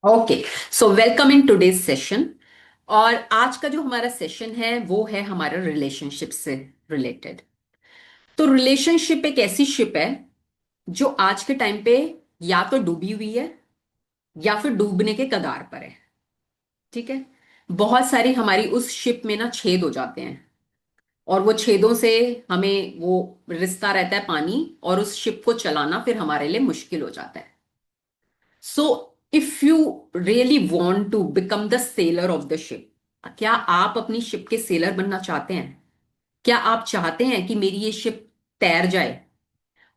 Okay. So welcome in today's session. और आज का जो हमारा सेशन है वो है हमारा रिलेशनशिप से रिलेटेड। तो रिलेशनशिप एक ऐसी शिप है जो आज के टाइम पे या तो डूबी हुई है या फिर डूबने के कगार पर है। ठीक है। बहुत सारी हमारी उस शिप में ना छेद हो जाते हैं, और वो छेदों से हमें वो रिश्ता रहता है पानी, और उस शिप को चलाना फिर हमारे लिए मुश्किल हो जाता है। So if you really want to become the sailor of the ship, क्या आप अपनी शिप के सेलर बनना चाहते हैं? क्या आप चाहते हैं कि मेरी ये शिप तैर जाए?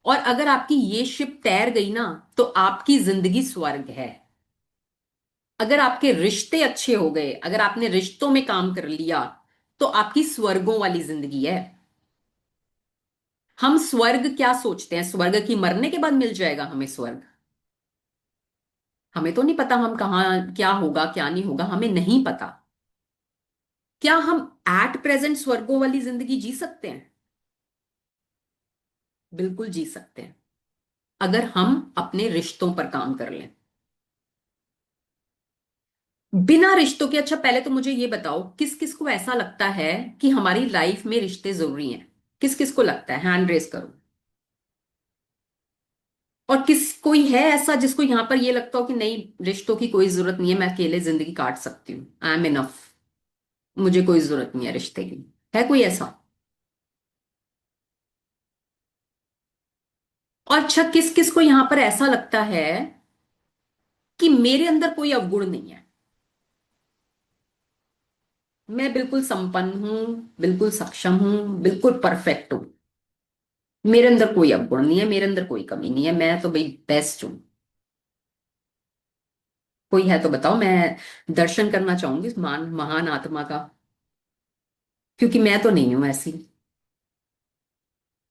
और अगर आपकी ये शिप तैर गई ना, तो आपकी जिंदगी स्वर्ग है। अगर आपके रिश्ते अच्छे हो गए, अगर आपने रिश्तों में काम कर लिया, तो आपकी स्वर्गों वाली जिंदगी है। हम स्वर्ग क्या सोचते हैं? स्वर्ग की मरने के बाद मिल जाएगा हमें स्वर्ग? हमें तो नहीं पता हम कहाँ, क्या होगा क्या नहीं होगा, हमें नहीं पता। क्या हम एट प्रेजेंट स्वर्गों वाली जिंदगी जी सकते हैं? बिल्कुल जी सकते हैं, अगर हम अपने रिश्तों पर काम कर लें। बिना रिश्तों के, अच्छा पहले तो मुझे ये बताओ, किस किस को ऐसा लगता है कि हमारी लाइफ में रिश्ते जरूरी हैं? किस किस को लगता है? हैंड रेस करो। और किस, कोई है ऐसा जिसको यहां पर ये लगता हो कि नहीं, रिश्तों की कोई जरूरत नहीं है, मैं अकेले जिंदगी काट सकती हूँ, आई एम इनफ, मुझे कोई जरूरत नहीं है रिश्ते की? है कोई ऐसा? और अच्छा, किस किस को यहां पर ऐसा लगता है कि मेरे अंदर कोई अवगुण नहीं है, मैं बिल्कुल संपन्न हूं, बिल्कुल सक्षम हूं, बिल्कुल परफेक्ट हूं, मेरे अंदर कोई अवगुण नहीं है, मेरे अंदर कोई कमी नहीं है, मैं तो भाई बेस्ट हूं? कोई है तो बताओ, मैं दर्शन करना चाहूंगी इस महान आत्मा का, क्योंकि मैं तो नहीं हूं ऐसी,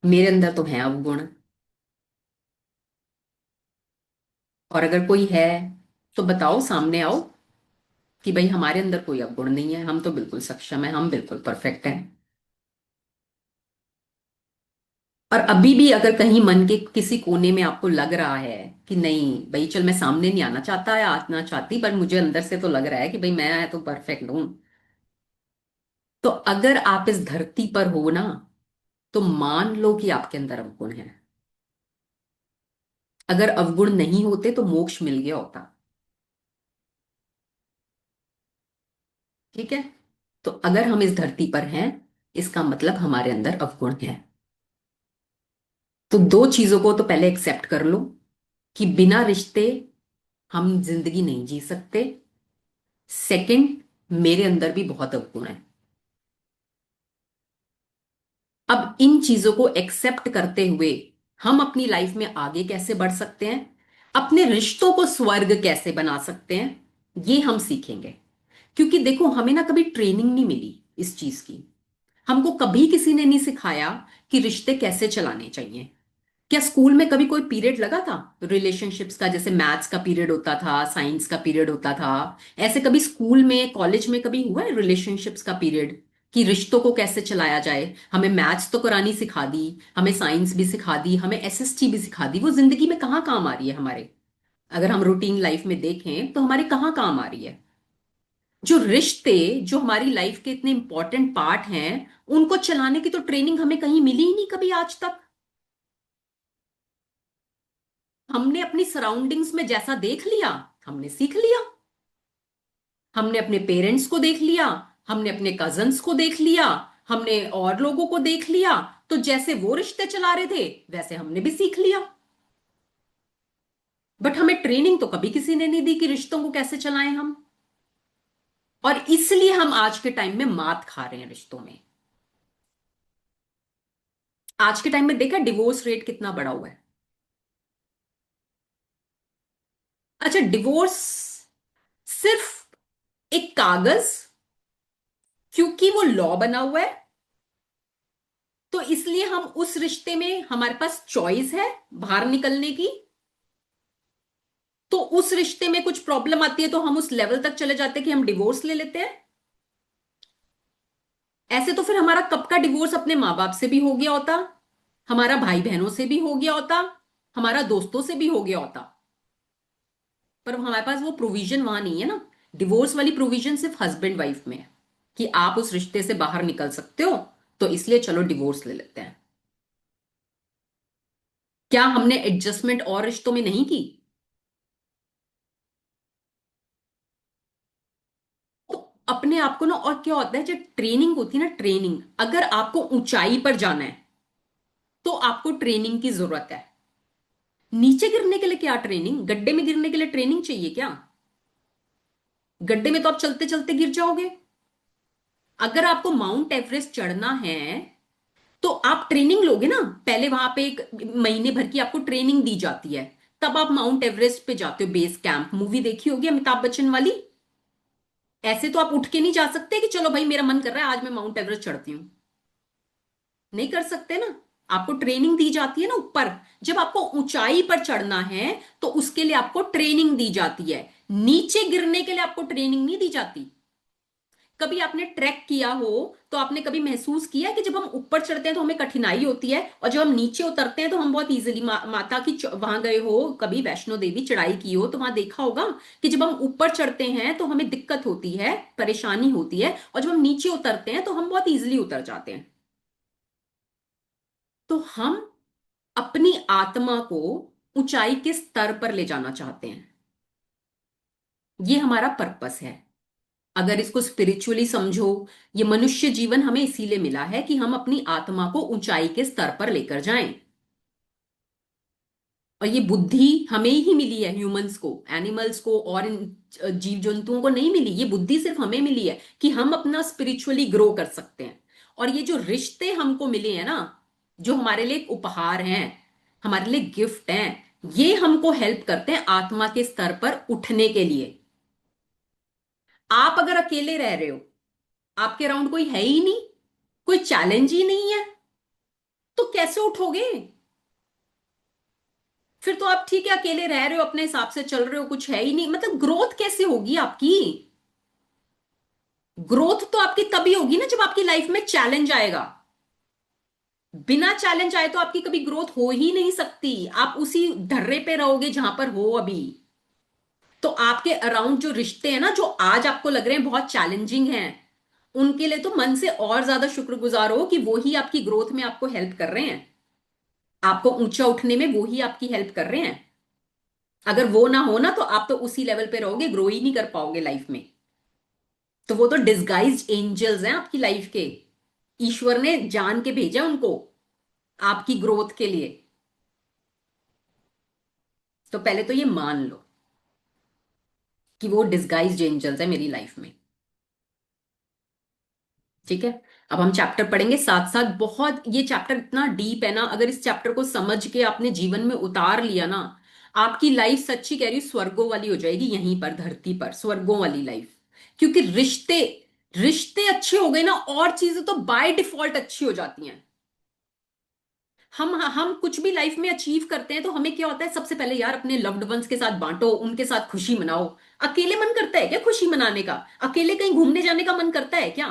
मेरे अंदर तो है अवगुण। और अगर कोई है तो बताओ, सामने आओ कि भाई हमारे अंदर कोई अवगुण नहीं है, हम तो बिल्कुल सक्षम है, हम बिल्कुल परफेक्ट हैं। और अभी भी अगर कहीं मन के किसी कोने में आपको लग रहा है कि नहीं भाई, चल मैं सामने नहीं आना चाहता या आना चाहती, पर मुझे अंदर से तो लग रहा है कि भाई मैं तो परफेक्ट हूं, तो अगर आप इस धरती पर हो ना, तो मान लो कि आपके अंदर अवगुण है। अगर अवगुण नहीं होते तो मोक्ष मिल गया होता। ठीक है। तो अगर हम इस धरती पर हैं, इसका मतलब हमारे अंदर अवगुण है। तो दो चीजों को तो पहले एक्सेप्ट कर लो कि बिना रिश्ते हम जिंदगी नहीं जी सकते। सेकंड, मेरे अंदर भी बहुत अवगुण है। अब इन चीजों को एक्सेप्ट करते हुए हम अपनी लाइफ में आगे कैसे बढ़ सकते हैं, अपने रिश्तों को स्वर्ग कैसे बना सकते हैं, ये हम सीखेंगे। क्योंकि देखो, हमें ना कभी ट्रेनिंग नहीं मिली इस चीज की। हमको कभी किसी ने नहीं सिखाया कि रिश्ते कैसे चलाने चाहिए। क्या स्कूल में कभी कोई पीरियड लगा था रिलेशनशिप्स का? जैसे मैथ्स का पीरियड होता था, साइंस का पीरियड होता था, ऐसे कभी स्कूल में कॉलेज में कभी हुआ है रिलेशनशिप्स का पीरियड, कि रिश्तों को कैसे चलाया जाए? हमें मैथ्स तो करानी सिखा दी, हमें साइंस भी सिखा दी, हमें एसएसटी भी सिखा दी, वो जिंदगी में कहाँ काम आ रही है हमारे? अगर हम रूटीन लाइफ में देखें तो हमारे कहाँ काम आ रही है? जो रिश्ते, जो हमारी लाइफ के इतने इंपॉर्टेंट पार्ट हैं, उनको चलाने की तो ट्रेनिंग हमें कहीं मिली ही नहीं कभी आज तक। हमने अपनी सराउंडिंग्स में जैसा देख लिया, हमने सीख लिया। हमने अपने पेरेंट्स को देख लिया, हमने अपने कजन्स को देख लिया, हमने और लोगों को देख लिया, तो जैसे वो रिश्ते चला रहे थे वैसे हमने भी सीख लिया। बट हमें ट्रेनिंग तो कभी किसी ने नहीं दी कि रिश्तों को कैसे चलाएं हम। और इसलिए हम आज के टाइम में मात खा रहे हैं रिश्तों में। आज के टाइम में देखा डिवोर्स रेट कितना बढ़ा हुआ है। अच्छा, डिवोर्स सिर्फ एक कागज, क्योंकि वो लॉ बना हुआ है, तो इसलिए हम उस रिश्ते में, हमारे पास चॉइस है बाहर निकलने की। तो उस रिश्ते में कुछ प्रॉब्लम आती है तो हम उस लेवल तक चले जाते हैं कि हम डिवोर्स ले लेते हैं। ऐसे तो फिर हमारा कब का डिवोर्स अपने माँ बाप से भी हो गया होता, हमारा भाई बहनों से भी हो गया होता, हमारा दोस्तों से भी हो गया होता। पर हमारे पास वो प्रोविजन वहां नहीं है ना। डिवोर्स वाली प्रोविजन सिर्फ हस्बैंड वाइफ में है कि आप उस रिश्ते से बाहर निकल सकते हो, तो इसलिए चलो डिवोर्स ले लेते हैं। क्या हमने एडजस्टमेंट और रिश्तों में नहीं की? तो अपने आप को ना, और क्या होता है जब ट्रेनिंग होती है ना, ट्रेनिंग, अगर आपको ऊंचाई पर जाना है तो आपको ट्रेनिंग की जरूरत है। नीचे गिरने के लिए क्या ट्रेनिंग? गड्ढे में गिरने के लिए ट्रेनिंग चाहिए क्या? गड्ढे में तो आप चलते चलते गिर जाओगे। अगर आपको माउंट एवरेस्ट चढ़ना है तो आप ट्रेनिंग लोगे ना। पहले वहां पे एक महीने भर की आपको ट्रेनिंग दी जाती है, तब आप माउंट एवरेस्ट पे जाते हो। बेस कैंप मूवी देखी होगी अमिताभ बच्चन वाली। ऐसे तो आप उठ के नहीं जा सकते कि चलो भाई मेरा मन कर रहा है आज मैं माउंट एवरेस्ट चढ़ती हूँ। नहीं कर सकते ना। आपको ट्रेनिंग दी जाती है ना ऊपर। जब आपको ऊंचाई पर चढ़ना है तो उसके लिए आपको ट्रेनिंग दी जाती है। नीचे गिरने के लिए आपको ट्रेनिंग नहीं दी जाती। कभी आपने ट्रैक किया हो तो आपने कभी महसूस किया कि जब हम ऊपर चढ़ते हैं तो हमें कठिनाई होती है, और जब हम नीचे उतरते हैं तो हम बहुत इजीली, माता की वहां गए हो कभी, वैष्णो देवी चढ़ाई की हो तो वहां देखा होगा कि जब हम ऊपर चढ़ते हैं तो हमें दिक्कत होती है, परेशानी होती है, और जब हम नीचे उतरते हैं तो हम बहुत इजीली उतर जाते हैं। तो हम अपनी आत्मा को ऊंचाई के स्तर पर ले जाना चाहते हैं। ये हमारा पर्पस है। अगर इसको स्पिरिचुअली समझो, ये मनुष्य जीवन हमें इसीलिए मिला है कि हम अपनी आत्मा को ऊंचाई के स्तर पर लेकर जाएं। और ये बुद्धि हमें ही मिली है, ह्यूमंस को, एनिमल्स को और इन जीव जंतुओं को नहीं मिली। ये बुद्धि सिर्फ हमें मिली है कि हम अपना स्पिरिचुअली ग्रो कर सकते हैं। और ये जो रिश्ते हमको मिले हैं ना, जो हमारे लिए एक उपहार हैं, हमारे लिए गिफ्ट हैं, ये हमको हेल्प करते हैं आत्मा के स्तर पर उठने के लिए। आप अगर अकेले रह रहे हो, आपके अराउंड कोई है ही नहीं, कोई चैलेंज ही नहीं है, तो कैसे उठोगे? फिर तो आप ठीक है अकेले रह रहे हो, अपने हिसाब से चल रहे हो, कुछ है ही नहीं, मतलब ग्रोथ कैसे होगी आपकी? ग्रोथ तो आपकी तभी होगी ना जब आपकी लाइफ में चैलेंज आएगा। बिना चैलेंज आए तो आपकी कभी ग्रोथ हो ही नहीं सकती। आप उसी ढर्रे पे रहोगे जहां पर हो अभी। तो आपके अराउंड जो रिश्ते हैं ना, जो आज आपको लग रहे हैं बहुत चैलेंजिंग हैं, उनके लिए तो मन से और ज्यादा शुक्रगुजार हो कि वो ही आपकी ग्रोथ में आपको हेल्प कर रहे हैं। आपको ऊंचा उठने में वो ही आपकी हेल्प कर रहे हैं। अगर वो ना हो ना तो आप तो उसी लेवल पे रहोगे, ग्रो ही नहीं कर पाओगे लाइफ में। तो वो तो डिस्गाइज्ड एंजल्स हैं आपकी लाइफ के। ईश्वर ने जान के भेजा उनको आपकी ग्रोथ के लिए। तो पहले तो ये मान लो कि वो डिस्गाइज्ड एंजल्स है मेरी लाइफ में। ठीक है। अब हम चैप्टर पढ़ेंगे साथ साथ। बहुत ये चैप्टर इतना डीप है ना, अगर इस चैप्टर को समझ के आपने जीवन में उतार लिया ना, आपकी लाइफ सच्ची कह रही हूं स्वर्गों वाली हो जाएगी, यहीं पर धरती पर स्वर्गों वाली लाइफ। क्योंकि रिश्ते, रिश्ते अच्छे हो गए ना, और चीजें तो बाय डिफॉल्ट अच्छी हो जाती हैं। हम कुछ भी लाइफ में अचीव करते हैं तो हमें क्या होता है, सबसे पहले यार अपने लव्ड वंस के साथ बांटो, उनके साथ खुशी मनाओ। अकेले मन करता है क्या खुशी मनाने का? अकेले कहीं घूमने जाने का मन करता है क्या?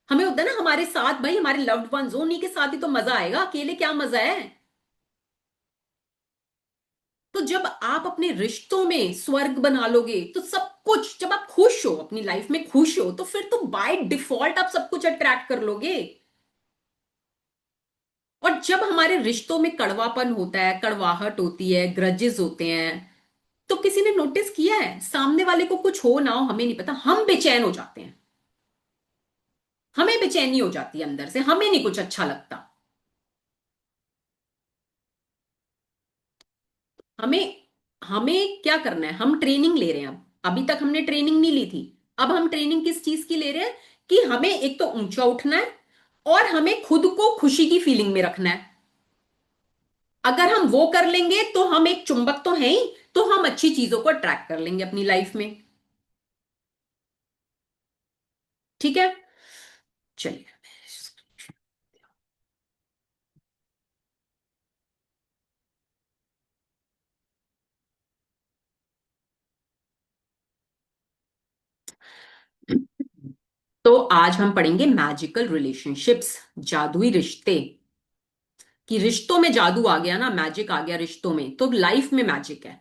हमें होता है ना हमारे साथ भाई हमारे लव्ड वंस, उन्हीं के साथ ही तो मजा आएगा, अकेले क्या मजा है? तो जब आप अपने रिश्तों में स्वर्ग बना लोगे तो सब कुछ, जब आप खुश हो अपनी लाइफ में, खुश हो, तो फिर तो बाय डिफॉल्ट आप सब कुछ अट्रैक्ट कर लोगे। और जब हमारे रिश्तों में कड़वापन होता है, कड़वाहट होती है, ग्रजेस होते हैं, तो किसी ने नोटिस किया है, सामने वाले को कुछ हो ना हो हमें नहीं पता, हम बेचैन हो जाते हैं। हमें बेचैनी हो जाती है अंदर से, हमें नहीं कुछ अच्छा लगता। हमें हमें क्या करना है? हम ट्रेनिंग ले रहे हैं। अब अभी तक हमने ट्रेनिंग नहीं ली थी। अब हम ट्रेनिंग किस चीज की ले रहे हैं? कि हमें एक तो ऊंचा उठना है, और हमें खुद को खुशी की फीलिंग में रखना है। अगर हम वो कर लेंगे तो हम एक चुंबक तो हैं ही, तो हम अच्छी चीजों को अट्रैक्ट कर लेंगे अपनी लाइफ में। ठीक है, चलिए। तो आज हम पढ़ेंगे मैजिकल रिलेशनशिप्स, जादुई रिश्ते। कि रिश्तों में जादू आ गया ना, मैजिक आ गया रिश्तों में, तो लाइफ में मैजिक है।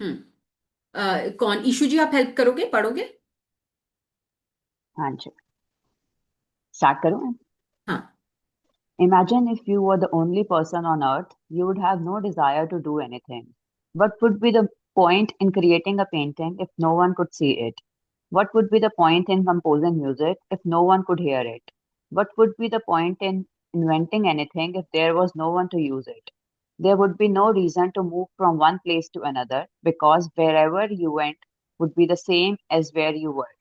कौन, ईशु जी आप हेल्प करोगे, पढ़ोगे? हाँ जी, स्टार्ट करूँ? हाँ। Imagine if you were the only person on earth, you would have no desire to do anything. What would be the point in creating a painting if no one could see it? What would be the point in composing music if no one could hear it? What would be the point in inventing anything if there was no one to use it? There would be no reason to move from one place to another because wherever you went would be the same as where you were.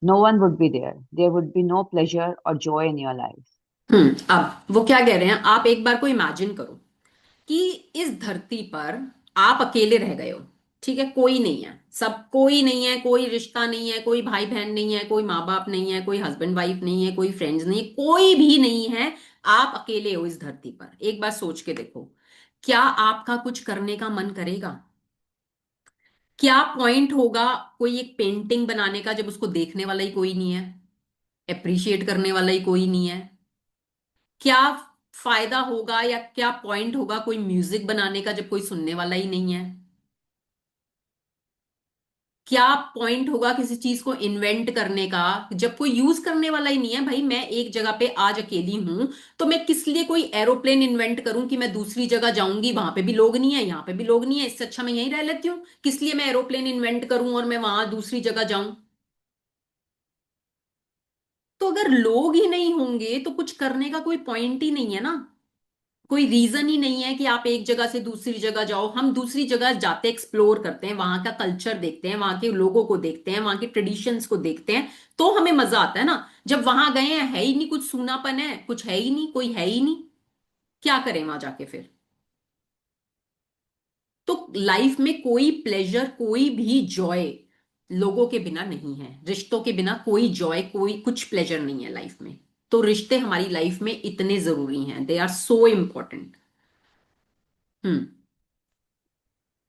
No one would be there. There would be no pleasure or joy in your life. अब वो क्या कह रहे हैं, आप एक बार को imagine करो कि इस धरती पर आप अकेले रह गए हो। ठीक है, कोई नहीं है, सब कोई नहीं है, कोई रिश्ता नहीं है, कोई भाई बहन नहीं है, कोई माँ बाप नहीं है, कोई हस्बैंड वाइफ नहीं है, कोई फ्रेंड्स नहीं है, कोई भी नहीं है। आप अकेले हो इस धरती पर। एक बार सोच के देखो, क्या आपका कुछ करने का मन करेगा? क्या पॉइंट होगा कोई एक पेंटिंग बनाने का जब उसको देखने वाला ही कोई नहीं है, अप्रिशिएट करने वाला ही कोई नहीं है? क्या फायदा होगा या क्या पॉइंट होगा कोई म्यूजिक बनाने का जब कोई सुनने वाला ही नहीं है? क्या पॉइंट होगा किसी चीज को इन्वेंट करने का जब कोई यूज करने वाला ही नहीं है? भाई मैं एक जगह पे आज अकेली हूं, तो मैं किस लिए कोई एरोप्लेन इन्वेंट करूं कि मैं दूसरी जगह जाऊंगी, वहां पे भी लोग नहीं है, यहाँ पे भी लोग नहीं है, इससे अच्छा मैं यहीं रह लेती हूँ। किस लिए मैं एरोप्लेन इन्वेंट करूं और मैं वहां दूसरी जगह जाऊं? तो अगर लोग ही नहीं होंगे तो कुछ करने का कोई पॉइंट ही नहीं है ना। कोई रीजन ही नहीं है कि आप एक जगह से दूसरी जगह जाओ। हम दूसरी जगह जाते एक्सप्लोर करते हैं, वहां का कल्चर देखते हैं, वहां के लोगों को देखते हैं, वहां के ट्रेडिशंस को देखते हैं, तो हमें मजा आता है ना। जब वहां गए हैं, है ही नहीं, कुछ सूनापन है, कुछ है ही नहीं, कोई है ही नहीं, क्या करें वहां जाके फिर? तो लाइफ में कोई प्लेजर, कोई भी जॉय लोगों के बिना नहीं है। रिश्तों के बिना कोई जॉय, कोई कुछ प्लेजर नहीं है लाइफ में। तो रिश्ते हमारी लाइफ में इतने जरूरी हैं, they are so important. Hmm.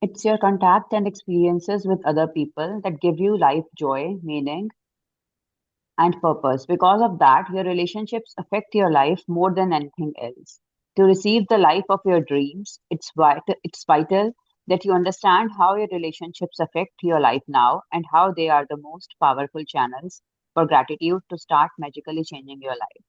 It's your contact and experiences with other people that give you life joy, meaning, and purpose. Because of that, your relationships affect your life more than anything else. To receive the life of your dreams, it's vital that you understand how your relationships affect your life now and how they are the most powerful channels for gratitude to start magically changing your life.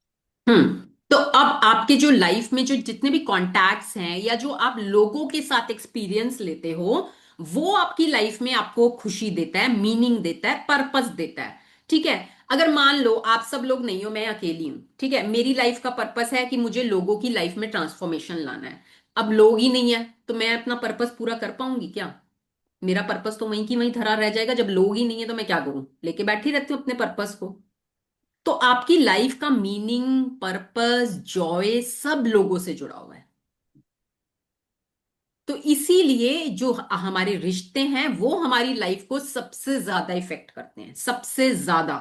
तो अब आपके जो life में जो जितने भी contacts हैं या जो आप लोगों के साथ एक्सपीरियंस लेते हो, वो आपकी लाइफ में आपको खुशी देता है, मीनिंग देता है, पर्पस देता है। ठीक है, अगर मान लो आप सब लोग नहीं हो, मैं अकेली हूं, ठीक है, मेरी लाइफ का पर्पस है कि मुझे लोगों की लाइफ में ट्रांसफॉर्मेशन लाना है। अब लोग ही नहीं है तो मैं अपना पर्पस पूरा कर पाऊंगी क्या? मेरा पर्पस तो वहीं की वहीं धरा रह जाएगा। जब लोग ही नहीं है तो मैं क्या करूं, लेके बैठी रहती हूँ अपने पर्पस को। तो आपकी लाइफ का मीनिंग, पर्पस, जॉय सब लोगों से जुड़ा हुआ है। तो इसीलिए जो हमारे रिश्ते हैं वो हमारी लाइफ को सबसे ज्यादा इफेक्ट करते हैं, सबसे ज्यादा।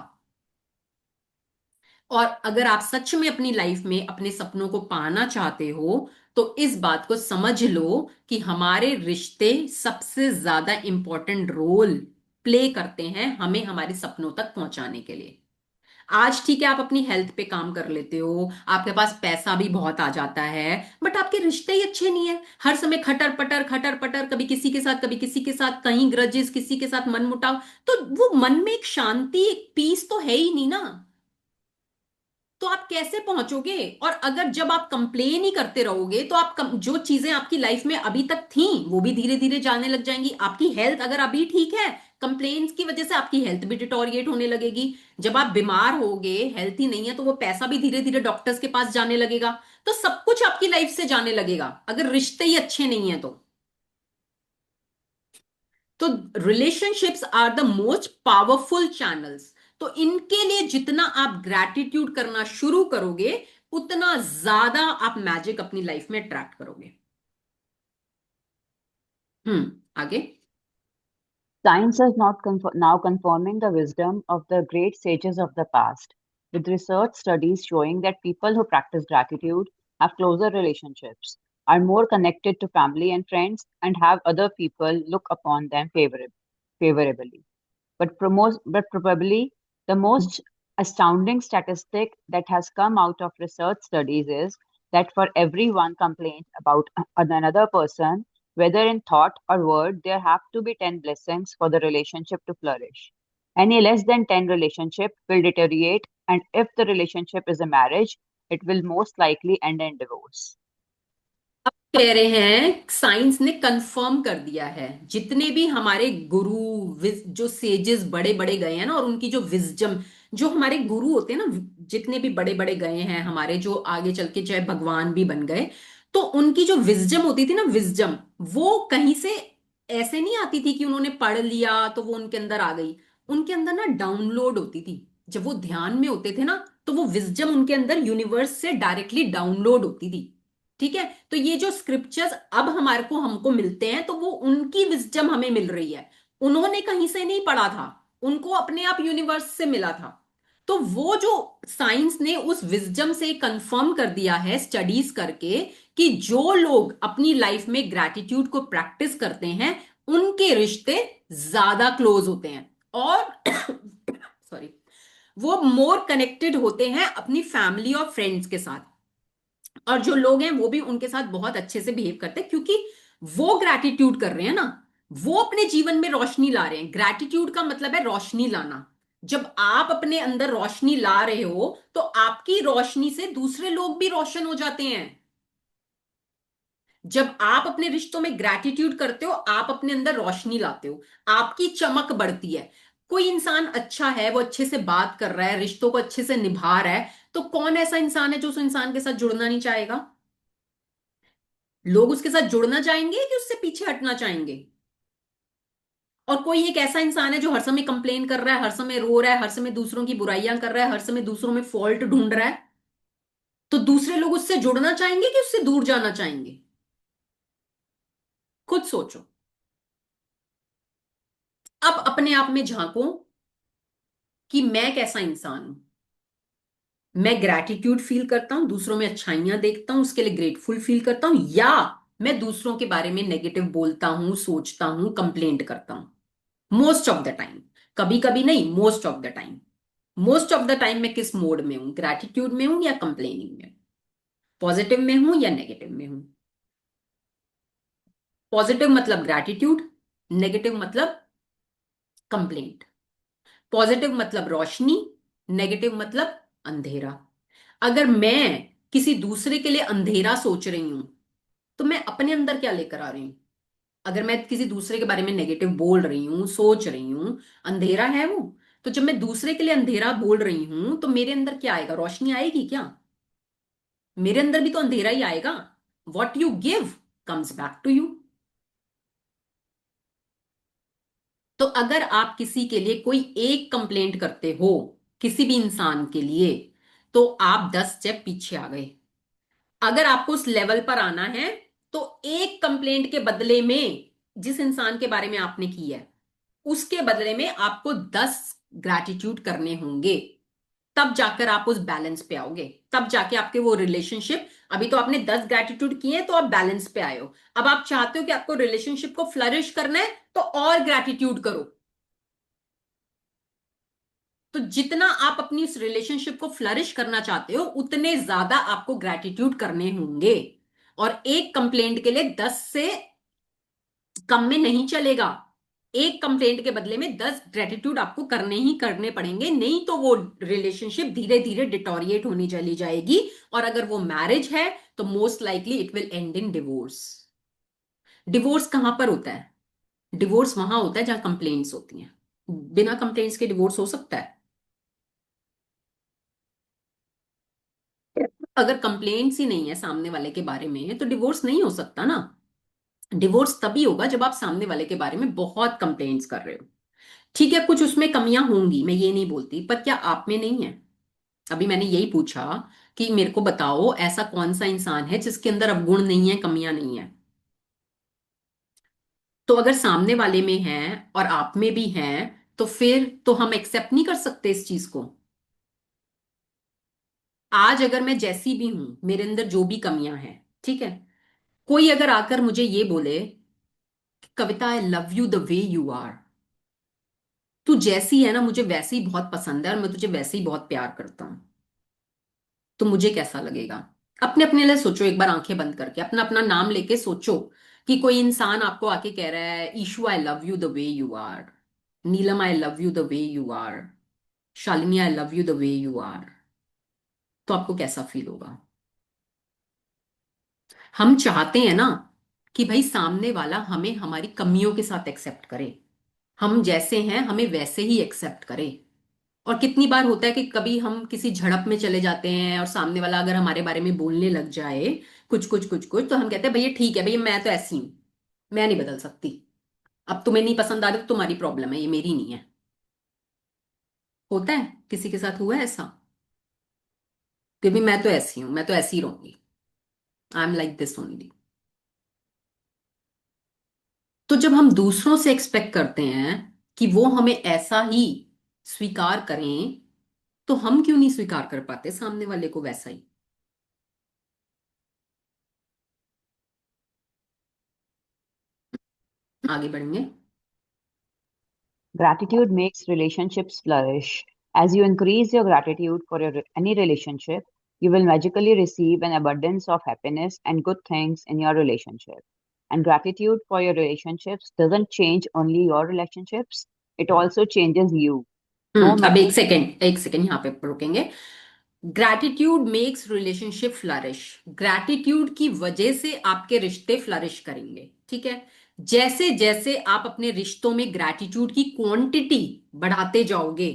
और अगर आप सच में अपनी लाइफ में अपने सपनों को पाना चाहते हो, तो इस बात को समझ लो कि हमारे रिश्ते सबसे ज्यादा इंपॉर्टेंट रोल प्ले करते हैं हमें हमारे सपनों तक पहुंचाने के लिए। आज ठीक है, आप अपनी हेल्थ पे काम कर लेते हो, आपके पास पैसा भी बहुत आ जाता है, बट आपके रिश्ते ही अच्छे नहीं है। हर समय खटर पटर खटर पटर, कभी किसी के साथ, कभी किसी के साथ, कहीं ग्रजेस, किसी के साथ मनमुटाव। तो वो मन में एक शांति, एक पीस तो है ही नहीं ना। तो आप कैसे पहुंचोगे? और अगर जब आप कंप्लेन ही करते रहोगे तो जो चीजें आपकी लाइफ में अभी तक थी वो भी धीरे धीरे जाने लग जाएंगी। आपकी हेल्थ अगर अभी ठीक है, कंप्लेन्स की वजह से आपकी हेल्थ भी डिटोरिएट होने लगेगी। जब आप बीमार होगे, हेल्थ ही नहीं है, तो वो पैसा भी धीरे धीरे डॉक्टर्स के पास जाने लगेगा। तो सब कुछ आपकी लाइफ से जाने लगेगा अगर रिश्ते ही अच्छे नहीं है तो। तो relationships are the most powerful channels. तो इनके लिए जितना आप ग्रैटिट्यूड करना शुरू करोगे, उतना ज्यादा आप मैजिक अपनी लाइफ में अट्रैक्ट करोगे। आगे। Science is not now confirming the wisdom of the great sages of the past, with research studies showing that people who practice gratitude have closer relationships, are more connected to family and friends, and have other people look upon them favorably. But probably the most astounding statistic that has come out of research studies is that for every one complaint about another person, Whether in thought or word, there have to be 10 blessings for the relationship to flourish. Any less than 10 relationship will deteriorate, and if the relationship is a marriage, it will most likely end in divorce. कह रहे हैं science ने confirm कर दिया है, जितने भी हमारे गुरु, जो सेजेस बड़े बड़े गए हैं ना, और उनकी जो विजडम, जो हमारे गुरु होते हैं ना, जितने भी बड़े बड़े गए हैं हमारे, जो आगे चल के चाहे भगवान भी बन गए, तो उनकी जो विजडम होती थी ना, विजडम, वो कहीं से ऐसे नहीं आती थी कि उन्होंने पढ़ लिया तो वो उनके अंदर आ गई। उनके अंदर ना डाउनलोड होती थी। जब वो ध्यान में होते थे ना, तो वो विजडम उनके अंदर यूनिवर्स से डायरेक्टली डाउनलोड होती थी। ठीक है, तो ये जो स्क्रिप्चर्स अब हमारे को हमको मिलते हैं, तो वो उनकी विजडम हमें मिल रही है। उन्होंने कहीं से नहीं पढ़ा था, उनको अपने आप यूनिवर्स से मिला था। तो वो जो साइंस ने उस विजडम से कंफर्म कर दिया है स्टडीज करके, कि जो लोग अपनी लाइफ में ग्रैटिट्यूड को प्रैक्टिस करते हैं, उनके रिश्ते ज्यादा क्लोज होते हैं, और सॉरी, वो मोर कनेक्टेड होते हैं अपनी फैमिली और फ्रेंड्स के साथ। और जो लोग हैं वो भी उनके साथ बहुत अच्छे से बिहेव करते हैं, क्योंकि वो ग्रैटिट्यूड कर रहे हैं ना, वो अपने जीवन में रोशनी ला रहे हैं। ग्रैटिट्यूड का मतलब है रोशनी लाना। जब आप अपने अंदर रोशनी ला रहे हो, तो आपकी रोशनी से दूसरे लोग भी रोशन हो जाते हैं। जब आप अपने रिश्तों में ग्रैटिट्यूड करते हो, आप अपने अंदर रोशनी लाते हो, आपकी चमक बढ़ती है। कोई इंसान अच्छा है, वो अच्छे से बात कर रहा है, रिश्तों को अच्छे से निभा रहा है, तो कौन ऐसा इंसान है जो उस इंसान के साथ जुड़ना नहीं चाहेगा? लोग उसके साथ जुड़ना चाहेंगे कि उससे पीछे हटना चाहेंगे? और कोई एक ऐसा इंसान है जो हर समय कंप्लेन कर रहा है, हर समय रो रहा है, हर समय दूसरों की बुराइयां कर रहा है, हर समय दूसरों में फॉल्ट ढूंढ रहा है, तो दूसरे लोग उससे जुड़ना चाहेंगे कि उससे दूर जाना चाहेंगे? खुद सोचो। अब अपने आप में झांको कि मैं कैसा इंसान हूं। मैं ग्रैटिट्यूड फील करता हूं, दूसरों में अच्छाइयां देखता हूं, उसके लिए ग्रेटफुल फील करता हूं, या मैं दूसरों के बारे में नेगेटिव बोलता हूं, सोचता हूं, कंप्लेंट करता हूं? मोस्ट ऑफ द टाइम, कभी कभी नहीं, most of the time. Most of the time मैं किस मोड में हूं? ग्रैटिट्यूड में हूं या कंप्लेनिंग में? पॉजिटिव में हूं या नेगेटिव में हूं? पॉजिटिव मतलब ग्रैटिट्यूड, नेगेटिव मतलब कंप्लेंट। पॉजिटिव मतलब रोशनी, नेगेटिव मतलब अंधेरा। अगर मैं किसी दूसरे के लिए अंधेरा सोच रही हूं, तो मैं अपने अंदर क्या लेकर आ रही हूं? अगर मैं किसी दूसरे के बारे में नेगेटिव बोल रही हूं, सोच रही हूं, अंधेरा है वो। तो जब मैं दूसरे के लिए अंधेरा बोल रही हूं, तो मेरे अंदर क्या आएगा? रोशनी आएगी क्या? मेरे अंदर भी तो अंधेरा ही आएगा। What you give comes back to you. तो अगर आप किसी के लिए कोई एक कंप्लेंट करते हो, किसी भी इंसान के लिए, तो आप 10 स्टेप पीछे आ गए। अगर आपको उस लेवल पर आना है, तो एक कंप्लेंट के बदले में, जिस इंसान के बारे में आपने की है, उसके बदले में आपको 10 ग्रैटिट्यूड करने होंगे। तब जाकर आप उस बैलेंस पे आओगे, तब जाके आपके वो रिलेशनशिप, अभी तो आपने 10 ग्रैटिट्यूड किए हैं तो आप बैलेंस पे आए हो। अब आप चाहते हो कि आपको रिलेशनशिप को फ्लरिश करना है, तो और ग्रैटिट्यूड करो। तो जितना आप अपनी उस रिलेशनशिप को फ्लरिश करना चाहते हो, उतने ज्यादा आपको ग्रैटिट्यूड करने होंगे। और एक कंप्लेंट के लिए 10 से कम में नहीं चलेगा। एक कंप्लेंट के बदले में 10 ग्रेटिट्यूड आपको करने ही करने पड़ेंगे, नहीं तो वो रिलेशनशिप धीरे धीरे डिटोरिएट होनी चली जाएगी। और अगर वो मैरिज है, तो most likely it will and in divorce. Divorce कहां पर होता है? डिवोर्स वहां होता है जहां कंप्लेंट्स होती हैं। बिना कंप्लेंट्स के डिवोर्स हो सकता है? अगर कंप्लेंट्स ही नहीं है सामने वाले के बारे में, तो डिवोर्स नहीं हो सकता ना। डिवोर्स तभी होगा जब आप सामने वाले के बारे में बहुत कंप्लेंट्स कर रहे हो। ठीक है, कुछ उसमें कमियां होंगी, मैं ये नहीं बोलती, पर क्या आप में नहीं है? अभी मैंने यही पूछा कि मेरे को बताओ ऐसा कौन सा इंसान है जिसके अंदर अवगुण नहीं है, कमियां नहीं है। तो अगर सामने वाले में है और आप में भी है, तो फिर तो हम एक्सेप्ट नहीं कर सकते इस चीज को। आज अगर मैं जैसी भी हूं, मेरे अंदर जो भी कमियां हैं, ठीक है, कोई अगर आकर मुझे ये बोले कि Kavita, I love you the way you are, तू जैसी है ना, मुझे वैसे ही बहुत पसंद है और मैं तुझे वैसे ही बहुत प्यार करता हूं, तो मुझे कैसा लगेगा? अपने अपने लिए सोचो, एक बार आंखें बंद करके अपना अपना नाम लेके सोचो कि कोई इंसान आपको आके कह रहा है, Ishu I love you the way you are, Neelam I love you the way you are, Shalini I love you the way you are, तो आपको कैसा फील होगा? हम चाहते हैं ना कि भाई सामने वाला हमें हमारी कमियों के साथ एक्सेप्ट करे, हम जैसे हैं हमें वैसे ही एक्सेप्ट करे। और कितनी बार होता है कि कभी हम किसी झड़प में चले जाते हैं और सामने वाला अगर हमारे बारे में बोलने लग जाए कुछ कुछ कुछ कुछ, तो हम कहते हैं भैया ठीक है भैया, मैं तो ऐसी हूं, मैं नहीं बदल सकती। अब तुम्हें नहीं पसंद आ रही तो तुम्हारी प्रॉब्लम है, ये मेरी नहीं है। होता है, किसी के साथ हुआ है ऐसा कि भाई मैं तो ऐसी हूं, मैं तो ऐसी ही रहूंगी, I am like this only. तो जब हम दूसरों से एक्सपेक्ट करते हैं कि वो हमें ऐसा ही स्वीकार करें, तो हम क्यों नहीं स्वीकार कर पाते सामने वाले को वैसा ही? आगे बढ़ेंगे। Gratitude makes relationships flourish. As you increase your gratitude for any relationship, you will magically receive an abundance of happiness and good things in your relationship. And gratitude for your relationships doesn't change only your relationships, it also changes you. No अब matter. एक second यहाँ पे रुकेंगे। Gratitude makes relationship flourish, gratitude की वजह से आपके रिश्ते फ्लरिश करेंगे, ठीक है? जैसे जैसे आप अपने रिश्तों में ग्रैटिट्यूड की क्वांटिटी बढ़ाते जाओगे,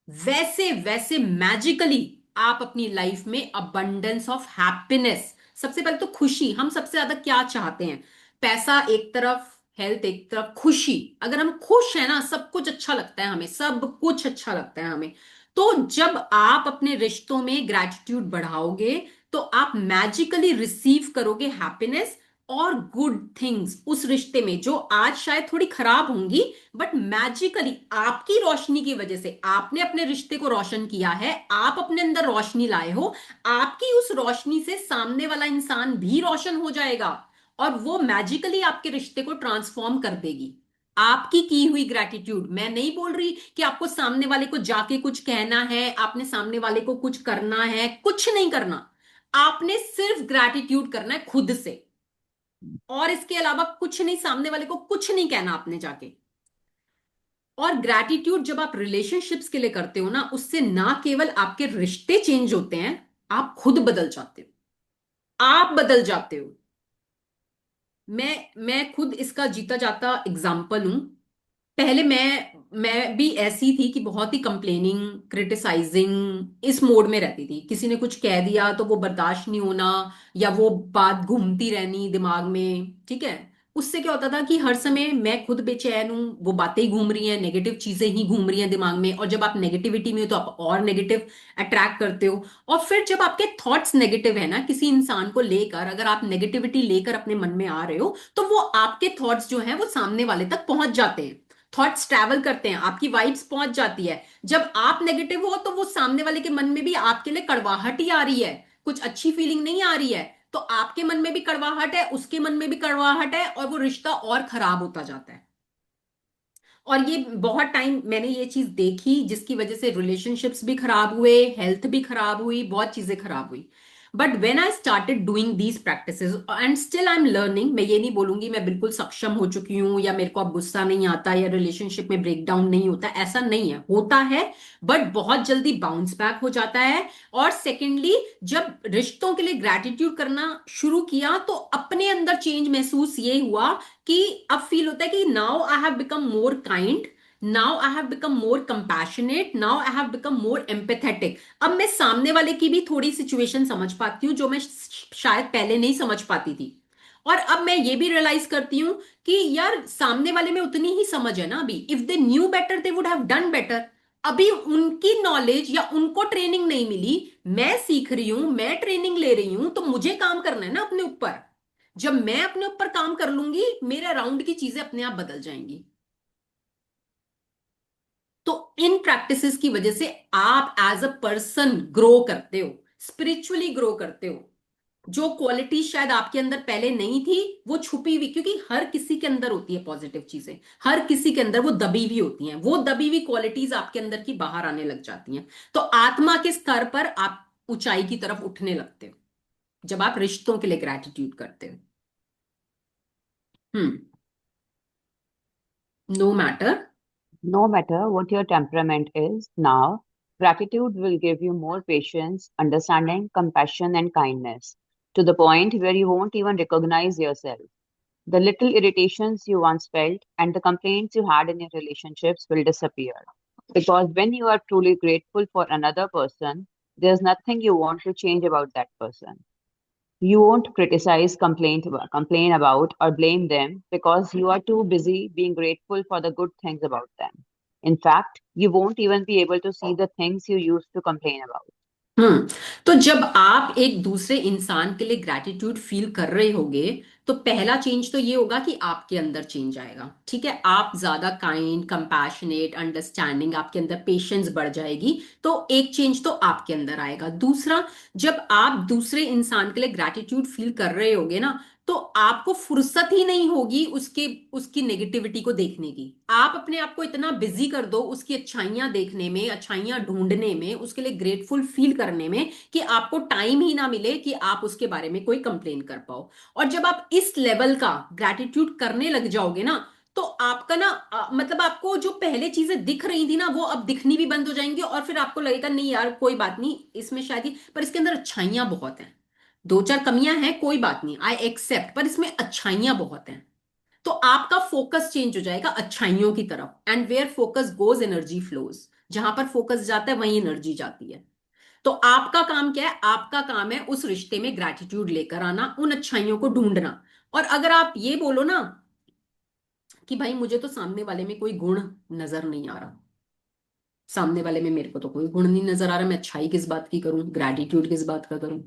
वैसे वैसे मैजिकली आप अपनी लाइफ में अबंडेंस ऑफ हैप्पीनेस, सबसे पहले तो खुशी, हम सबसे ज्यादा क्या चाहते हैं? पैसा एक तरफ, हेल्थ एक तरफ, खुशी। अगर हम खुश हैं ना, सब कुछ अच्छा लगता है हमें, सब कुछ अच्छा लगता है हमें। तो जब आप अपने रिश्तों में ग्रैटिट्यूड बढ़ाओगे, तो आप मैजिकली रिसीव करोगे हैप्पीनेस और गुड थिंग्स उस रिश्ते में, जो आज शायद थोड़ी खराब होंगी, बट मैजिकली आपकी रोशनी की वजह से, आपने अपने रिश्ते को रोशन किया है, आप अपने अंदर रोशनी लाए हो, आपकी उस रोशनी से सामने वाला इंसान भी रोशन हो जाएगा, और वो मैजिकली आपके रिश्ते को ट्रांसफॉर्म कर देगी। आपकी की हुई ग्रैटिट्यूड, मैं नहीं बोल रही कि आपको सामने वाले को जाके कुछ कहना है, आपने सामने वाले को कुछ करना है, कुछ नहीं करना। आपने सिर्फ ग्रैटिट्यूड करना है खुद से, और इसके अलावा कुछ नहीं, सामने वाले को कुछ नहीं कहना आपने जाके। और ग्रैटिट्यूड जब आप रिलेशनशिप्स के लिए करते हो ना, उससे ना केवल आपके रिश्ते चेंज होते हैं, आप खुद बदल जाते हो, आप बदल जाते हो। मैं खुद इसका जीता जाता एग्जाम्पल हूं। पहले मैं भी ऐसी थी कि बहुत ही कंप्लेनिंग, क्रिटिसाइजिंग इस मोड में रहती थी। किसी ने कुछ कह दिया तो वो बर्दाश्त नहीं होना, या वो बात घूमती रहनी दिमाग में, ठीक है? उससे क्या होता था कि हर समय मैं खुद बेचैन हूं, वो बातें ही घूम रही हैं, नेगेटिव चीजें ही घूम रही हैं दिमाग में, और जब आप नेगेटिविटी में हो तो आप और नेगेटिव अट्रैक्ट करते हो। और फिर जब आपके थॉट्स नेगेटिव है ना किसी इंसान को लेकर, अगर आप नेगेटिविटी लेकर अपने मन में आ रहे हो, तो वो आपके थॉट्स जो हैं वो सामने वाले तक पहुंच जाते हैं। थॉट्स ट्रैवल करते हैं, आपकी वाइब्स पहुंच जाती है। जब आप नेगेटिव हो तो वो सामने वाले के मन में भी आपके लिए कड़वाहट ही आ रही है, कुछ अच्छी फीलिंग नहीं आ रही है। तो आपके मन में भी कड़वाहट है, उसके मन में भी कड़वाहट है, और वो रिश्ता और खराब होता जाता है। और ये बहुत टाइम मैंने ये चीज देखी, जिसकी वजह से रिलेशनशिप्स भी खराब हुए, हेल्थ भी खराब हुई, बहुत चीजें खराब हुई। But when I started doing these practices, and still I am learning, मैं ये नहीं बोलूंगी मैं बिल्कुल सक्षम हो चुकी हूं, या मेरे को अब गुस्सा नहीं आता, या रिलेशनशिप में ब्रेकडाउन नहीं होता, ऐसा नहीं है, होता है, बट बहुत जल्दी बाउंस बैक हो जाता है। और सेकेंडली, जब रिश्तों के लिए ग्रैटिट्यूड करना शुरू किया, तो अपने अंदर चेंज महसूस ये हुआ कि अब फील होता है कि now I have become more kind, now I have become more compassionate, now I have become more empathetic. अब मैं सामने वाले की भी थोड़ी सिचुएशन समझ पाती हूँ, जो मैं शायद पहले नहीं समझ पाती थी। और अब मैं ये भी रियलाइज करती हूँ कि यार सामने वाले में उतनी ही समझ है ना अभी, if they knew better they would have done better. अभी उनकी नॉलेज या उनको ट्रेनिंग नहीं मिली, मैं सीख रही हूं, मैं ट्रेनिंग ले रही हूं, तो मुझे काम करना है ना अपने ऊपर। जब मैं अपने ऊपर काम कर लूंगी, मेरे अराउंड की चीजें अपने आप बदल जाएंगी। तो इन प्रैक्टिसेस की वजह से आप एज अ पर्सन ग्रो करते हो, स्पिरिचुअली ग्रो करते हो। जो क्वालिटी शायद आपके अंदर पहले नहीं थी, वो छुपी हुई, क्योंकि हर किसी के अंदर होती है पॉजिटिव चीजें, हर किसी के अंदर वो दबी हुई होती हैं, वो दबी हुई क्वालिटीज आपके अंदर की बाहर आने लग जाती हैं। तो आत्मा के स्तर पर आप ऊंचाई की तरफ उठने लगते हो, जब आप रिश्तों के लिए ग्रैटिट्यूड करते हो। Hmm. No matter. No matter what your temperament is now, gratitude will give you more patience, understanding, compassion, and kindness to the point where you won't even recognize yourself. The little irritations you once felt and the complaints you had in your relationships will disappear. Because when you are truly grateful for another person, there's nothing you want to change about that person. You won't criticize, complain about, or blame them because you are too busy being grateful for the good things about them. In fact, you won't even be able to see the things you used to complain about. हम्म। तो जब आप एक दूसरे इंसान के लिए gratitude feel कर रहे होगे, तो पहला चेंज तो ये होगा कि आपके अंदर चेंज आएगा। ठीक है, आप ज्यादा काइंड, कंपैशनेट, अंडरस्टैंडिंग, आपके अंदर पेशेंस बढ़ जाएगी। तो एक चेंज तो आपके अंदर आएगा। दूसरा, जब आप दूसरे इंसान के लिए ग्रैटिट्यूड फील कर रहे होगे ना, तो आपको फुर्सत ही नहीं होगी उसके उसकी नेगेटिविटी को देखने की। आप अपने आप को इतना बिजी कर दो उसकी अच्छाइयां देखने में, अच्छाइयां ढूंढने में, उसके लिए ग्रेटफुल फील करने में, कि आपको टाइम ही ना मिले कि आप उसके बारे में कोई कंप्लेन कर पाओ। और जब आप इस लेवल का ग्रैटिट्यूड करने लग जाओगे ना, तो आपका ना मतलब आपको जो पहले चीजें दिख रही थी ना, वो अब दिखनी भी बंद हो जाएंगी। और फिर आपको लगेगा नहीं यार, कोई बात नहीं, इसमें शायद ही, पर इसके अंदर अच्छाइयां बहुत हैं। दो चार कमियां हैं, कोई बात नहीं, आई एक्सेप्ट, पर इसमें अच्छाइयां बहुत हैं। तो आपका फोकस चेंज हो जाएगा अच्छाइयों की तरफ। And where focus goes energy flows. जहां पर फोकस जाता है वहीं एनर्जी जाती है। तो आपका काम क्या है? आपका काम है उस रिश्ते में ग्रैटिट्यूड लेकर आना, उन अच्छाइयों को ढूंढना। और अगर आप ये बोलो ना कि भाई मुझे तो सामने वाले में कोई गुण नजर नहीं आ रहा, सामने वाले में मेरे को तो कोई गुण नहीं नजर आ रहा, मैं अच्छाई किस बात की करूं, ग्रैटिट्यूड किस बात का करूं?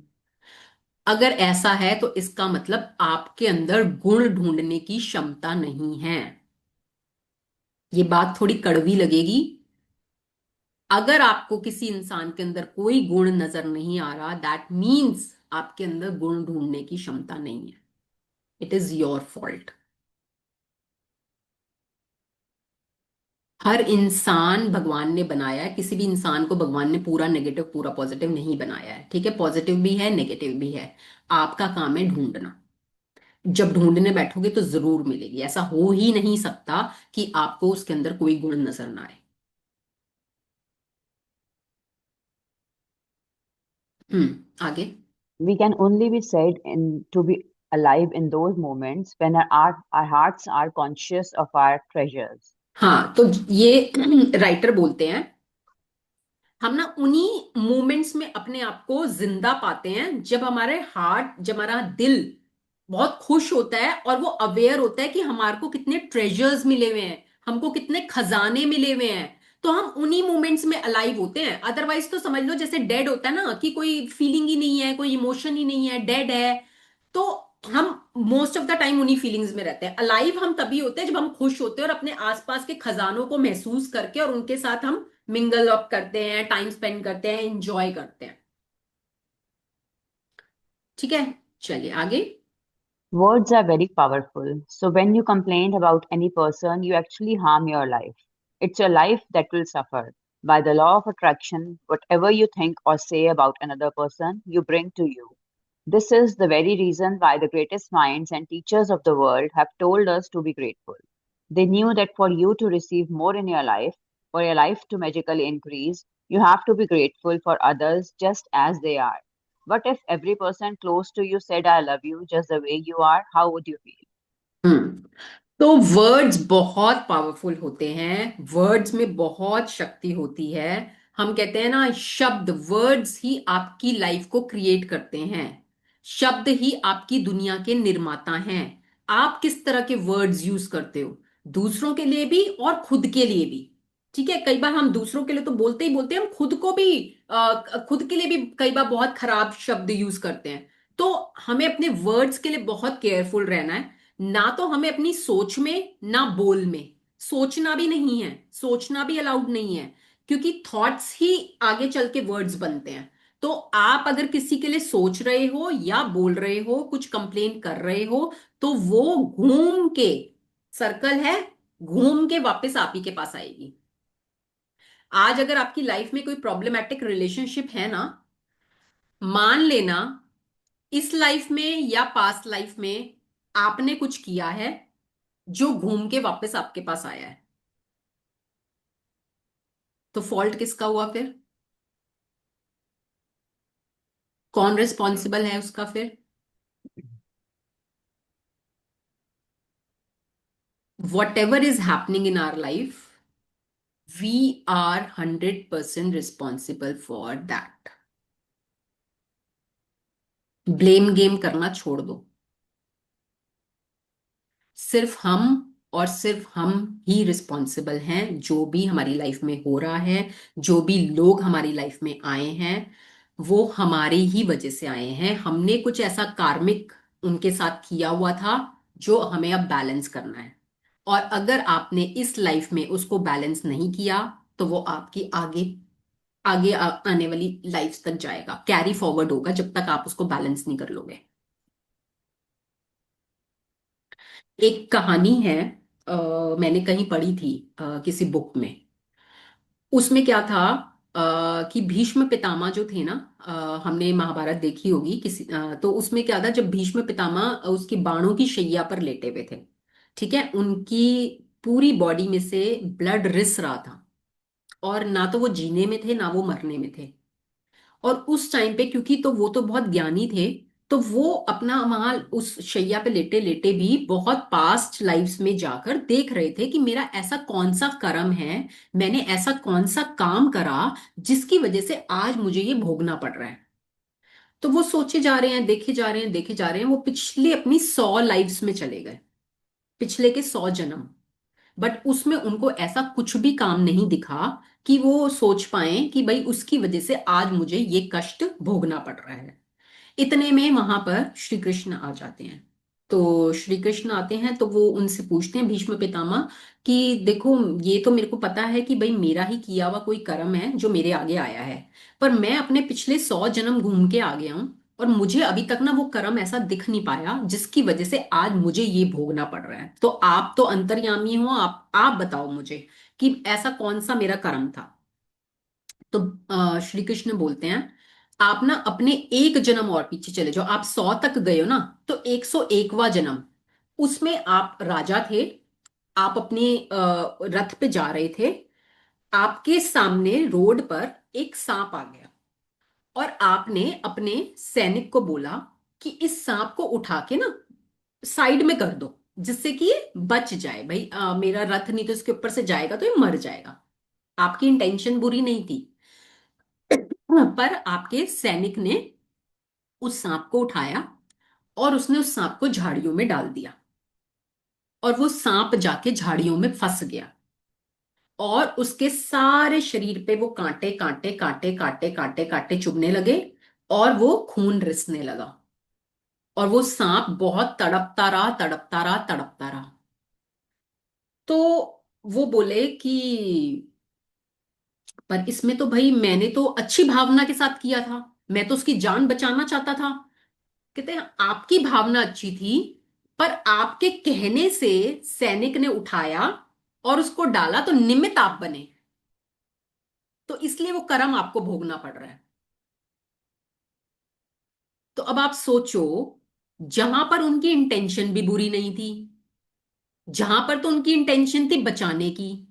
अगर ऐसा है तो इसका मतलब आपके अंदर गुण ढूंढने की क्षमता नहीं है। ये बात थोड़ी कड़वी लगेगी। अगर आपको किसी इंसान के अंदर कोई गुण नजर नहीं आ रहा, दैट मीन्स आपके अंदर गुण ढूंढने की क्षमता नहीं है। It is your fault. हर इंसान भगवान ने बनाया है, किसी भी इंसान को भगवान ने पूरा नेगेटिव पूरा पॉजिटिव नहीं बनाया है। ठीक है, पॉजिटिव भी है, नेगेटिव भी है। आपका काम है ढूंढना। जब ढूंढने बैठोगे तो जरूर मिलेगी। ऐसा हो ही नहीं सकता कि आपको उसके अंदर कोई गुण नजर ना आए। आगे। We can only be said in to be alive in those moments when our hearts are conscious of our treasures. हाँ, तो ये राइटर बोलते हैं, हम ना उन्हीं मोमेंट्स में अपने आप को जिंदा पाते हैं जब हमारे हार्ट, जब हमारा दिल बहुत खुश होता है और वो अवेयर होता है कि हमारे को कितने ट्रेजर्स मिले हुए हैं, हमको कितने खजाने मिले हुए हैं। तो हम उन्हीं मोमेंट्स में अलाइव होते हैं। अदरवाइज तो समझ लो जैसे डेड होता है ना, कि कोई फीलिंग ही नहीं है, कोई इमोशन ही नहीं है, डेड है। तो हम मोस्ट ऑफ द टाइम उन्हीं फीलिंग्स में रहते हैं। अलाइव हम तभी होते हैं जब हम खुश होते हैं और अपने आसपास के खजानों को महसूस करके और उनके साथ हम मिंगल अप करते हैं, टाइम स्पेंड करते हैं, इंजॉय करते हैं। ठीक है, चलिए आगे। Words are very powerful. So when you complain about any person, you actually harm your life. It's your life that will suffer. By the law of attraction, whatever you think or say about another person, you bring to you. This is the very reason why the greatest minds and teachers of the world have told us to be grateful. They knew that for you to receive more in your life, for your life to magically increase, you have to be grateful for others just as they are. What if every person close to you said, I love you just the way you are? How would you feel? हम्म। तो words बहुत powerful होते हैं, words में बहुत शक्ति होती है। हम कहते हैं ना, शब्द, वर्ड्स ही आपकी लाइफ को क्रिएट करते हैं। शब्द ही आपकी दुनिया के निर्माता हैं। आप किस तरह के वर्ड्स यूज करते हो, दूसरों के लिए भी और खुद के लिए भी। ठीक है, कई बार हम दूसरों के लिए तो बोलते ही बोलते हैं, हम खुद को भी खुद के लिए भी कई बार बहुत खराब शब्द यूज करते हैं। तो हमें अपने वर्ड्स के लिए बहुत केयरफुल रहना है। ना तो हमें अपनी सोच में, ना बोल में, सोचना भी नहीं है, सोचना भी अलाउड नहीं है। क्योंकि थॉट्स ही आगे चल के वर्ड्स बनते हैं। तो आप अगर किसी के लिए सोच रहे हो या बोल रहे हो, कुछ कंप्लेन कर रहे हो, तो वो घूम के, सर्कल है, घूम के वापस आप ही के पास आएगी। आज अगर आपकी लाइफ में कोई प्रॉब्लमेटिक रिलेशनशिप है ना, मान लेना इस लाइफ में या पास्ट लाइफ में आपने कुछ किया है, जो घूम के वापस आपके पास आया है। तो फॉल्ट किसका हुआ फिर? कौन रिस्पॉन्सिबल है उसका फिर? Whatever is happening in our life, we are 100% responsible for that. Blame game करना छोड़ दो। सिर्फ हम और सिर्फ हम ही रिस्पॉन्सिबल हैं, जो भी हमारी लाइफ में हो रहा है, जो भी लोग हमारी लाइफ में आए हैं, वो हमारी ही वजह से आए हैं। हमने कुछ ऐसा कार्मिक उनके साथ किया हुआ था जो हमें अब बैलेंस करना है। और अगर आपने इस लाइफ में उसको बैलेंस नहीं किया, तो वो आपकी आगे आगे आने वाली लाइफ तक जाएगा, कैरी फॉरवर्ड होगा, जब तक आप उसको बैलेंस नहीं कर लोगे। एक कहानी है, मैंने कहीं पढ़ी थी, किसी बुक में। उसमें क्या था, कि भीष्म पितामह जो थे ना, हमने महाभारत देखी होगी किसी, तो उसमें क्या था, जब भीष्म पितामह उसकी बाणों की शैया पर लेटे हुए थे, ठीक है, उनकी पूरी बॉडी में से ब्लड रिस रहा था, और ना तो वो जीने में थे ना वो मरने में थे। और उस टाइम पे, क्योंकि तो वो तो बहुत ज्ञानी थे, तो वो अपना वहां उस शैया पे लेटे लेटे भी बहुत पास्ट लाइफ्स में जाकर देख रहे थे कि मेरा ऐसा कौन सा कर्म है, मैंने ऐसा कौन सा काम करा जिसकी वजह से आज मुझे ये भोगना पड़ रहा है। तो वो सोचे जा रहे हैं, देखे जा रहे हैं, देखे जा रहे हैं, वो पिछले अपनी 100 लाइफ्स में चले गए, पिछले के 100 जन्म। बट उसमें उनको ऐसा कुछ भी काम नहीं दिखा कि वो सोच पाए कि भाई उसकी वजह से आज मुझे ये कष्ट भोगना पड़ रहा है। इतने में वहां पर श्री कृष्ण आ जाते हैं। तो श्री कृष्ण आते हैं तो वो उनसे पूछते हैं, भीष्म पितामह, कि देखो, ये तो मेरे को पता है कि भाई मेरा ही किया हुआ कोई कर्म है जो मेरे आगे आया है, पर मैं अपने पिछले 100 जन्म घूम के आ गया हूं, और मुझे अभी तक ना वो कर्म ऐसा दिख नहीं पाया जिसकी वजह से आज मुझे ये भोगना पड़ रहा है। तो आप तो अंतर्यामी हो, आप बताओ मुझे कि ऐसा कौन सा मेरा कर्म था। तो श्री कृष्ण बोलते हैं, आप ना अपने एक जन्म और पीछे चले जाओ, आप 100 तक गए हो ना, तो 101वां जन्म, उसमें आप राजा थे, आप अपने रथ पे जा रहे थे, आपके सामने रोड पर एक सांप आ गया, और आपने अपने सैनिक को बोला कि इस सांप को उठा के ना साइड में कर दो, जिससे कि ये बच जाए, भाई मेरा रथ नहीं तो इसके ऊपर से जाएगा तो ये मर जाएगा। आपकी इंटेंशन बुरी नहीं थी, पर आपके सैनिक ने उस सांप को उठाया और उसने उस सांप को झाड़ियों में डाल दिया, और वो सांप जाके झाड़ियों में फंस गया, और उसके सारे शरीर पे वो कांटे कांटे कांटे कांटे कांटे कांटे चुभने लगे, और वो खून रिसने लगा, और वो सांप बहुत तड़पता रहा, तड़पता रहा, तड़पता रहा। तो वो बोले कि पर इसमें तो भाई मैंने तो अच्छी भावना के साथ किया था, मैं तो उसकी जान बचाना चाहता था। कहते हैं आपकी भावना अच्छी थी, पर आपके कहने से सैनिक ने उठाया और उसको डाला, तो निमित्त आप बने, तो इसलिए वो कर्म आपको भोगना पड़ रहा है। तो अब आप सोचो, जहां पर उनकी इंटेंशन भी बुरी नहीं थी, जहां पर तो उनकी इंटेंशन थी बचाने की,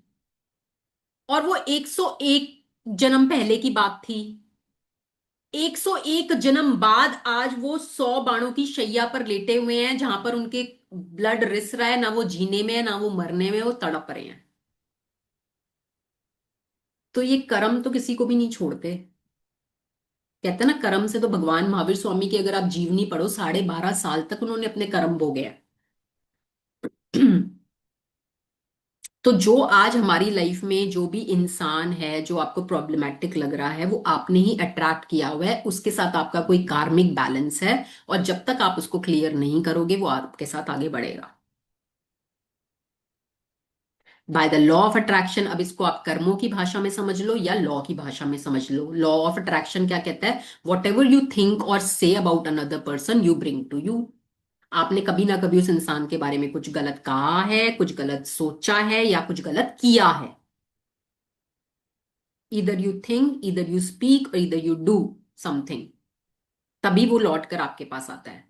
और वो 101 जन्म पहले की बात थी, 101 जन्म बाद आज वो 100 बाणों की शैया पर लेटे हुए हैं, जहां पर उनके ब्लड रिस रहा है, ना वो जीने में है ना वो मरने में, वो तड़प रहे हैं। तो ये कर्म तो किसी को भी नहीं छोड़ते। कहते हैं ना, कर्म से तो भगवान महावीर स्वामी की अगर आप जीवनी पढ़ो, 12.5 साल तक उन्होंने अपने कर्म भोगे हैं। तो जो आज हमारी लाइफ में जो भी इंसान है, जो आपको प्रॉब्लमेटिक लग रहा है, वो आपने ही अट्रैक्ट किया हुआ है, उसके साथ आपका कोई कार्मिक बैलेंस है, और जब तक आप उसको क्लियर नहीं करोगे, वो आपके साथ आगे बढ़ेगा by the law of attraction. अब इसको आप कर्मों की भाषा में समझ लो या लॉ की भाषा में समझ लो। लॉ ऑफ अट्रैक्शन क्या कहता है? What ever you think or say about another person, you bring to you. आपने कभी ना कभी उस इंसान के बारे में कुछ गलत कहा है, कुछ गलत सोचा है, या कुछ गलत किया है। इधर यू थिंक, इधर यू स्पीक, और इधर यू डू समथिंग, तभी वो लौट कर आपके पास आता है।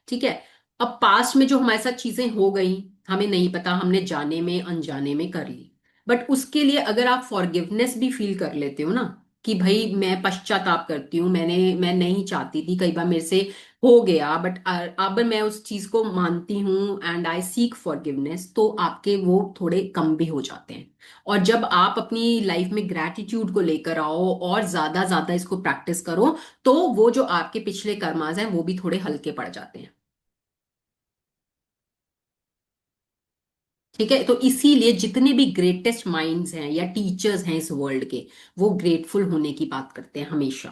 ठीक है। अब पास्ट में जो हमारे साथ चीजें हो गई, हमें नहीं पता, हमने जाने में अनजाने में कर ली, बट उसके लिए अगर आप फॉरगिवनेस भी फील कर लेते हो ना, कि भाई मैं पश्चाताप करती हूँ, मैं नहीं चाहती थी, कई बार मेरे से हो गया, बट अब मैं उस चीज को मानती हूँ एंड आई सीक फॉरगिवनेस, तो आपके वो थोड़े कम भी हो जाते हैं। और जब आप अपनी लाइफ में ग्रैटिट्यूड को लेकर आओ और ज्यादा ज्यादा इसको प्रैक्टिस करो, तो वो जो आपके पिछले कर्मास हैं वो भी थोड़े हल्के पड़ जाते हैं। ठीक है, तो इसीलिए जितने भी ग्रेटेस्ट माइंड्स हैं या टीचर्स हैं इस वर्ल्ड के, वो ग्रेटफुल होने की बात करते हैं हमेशा।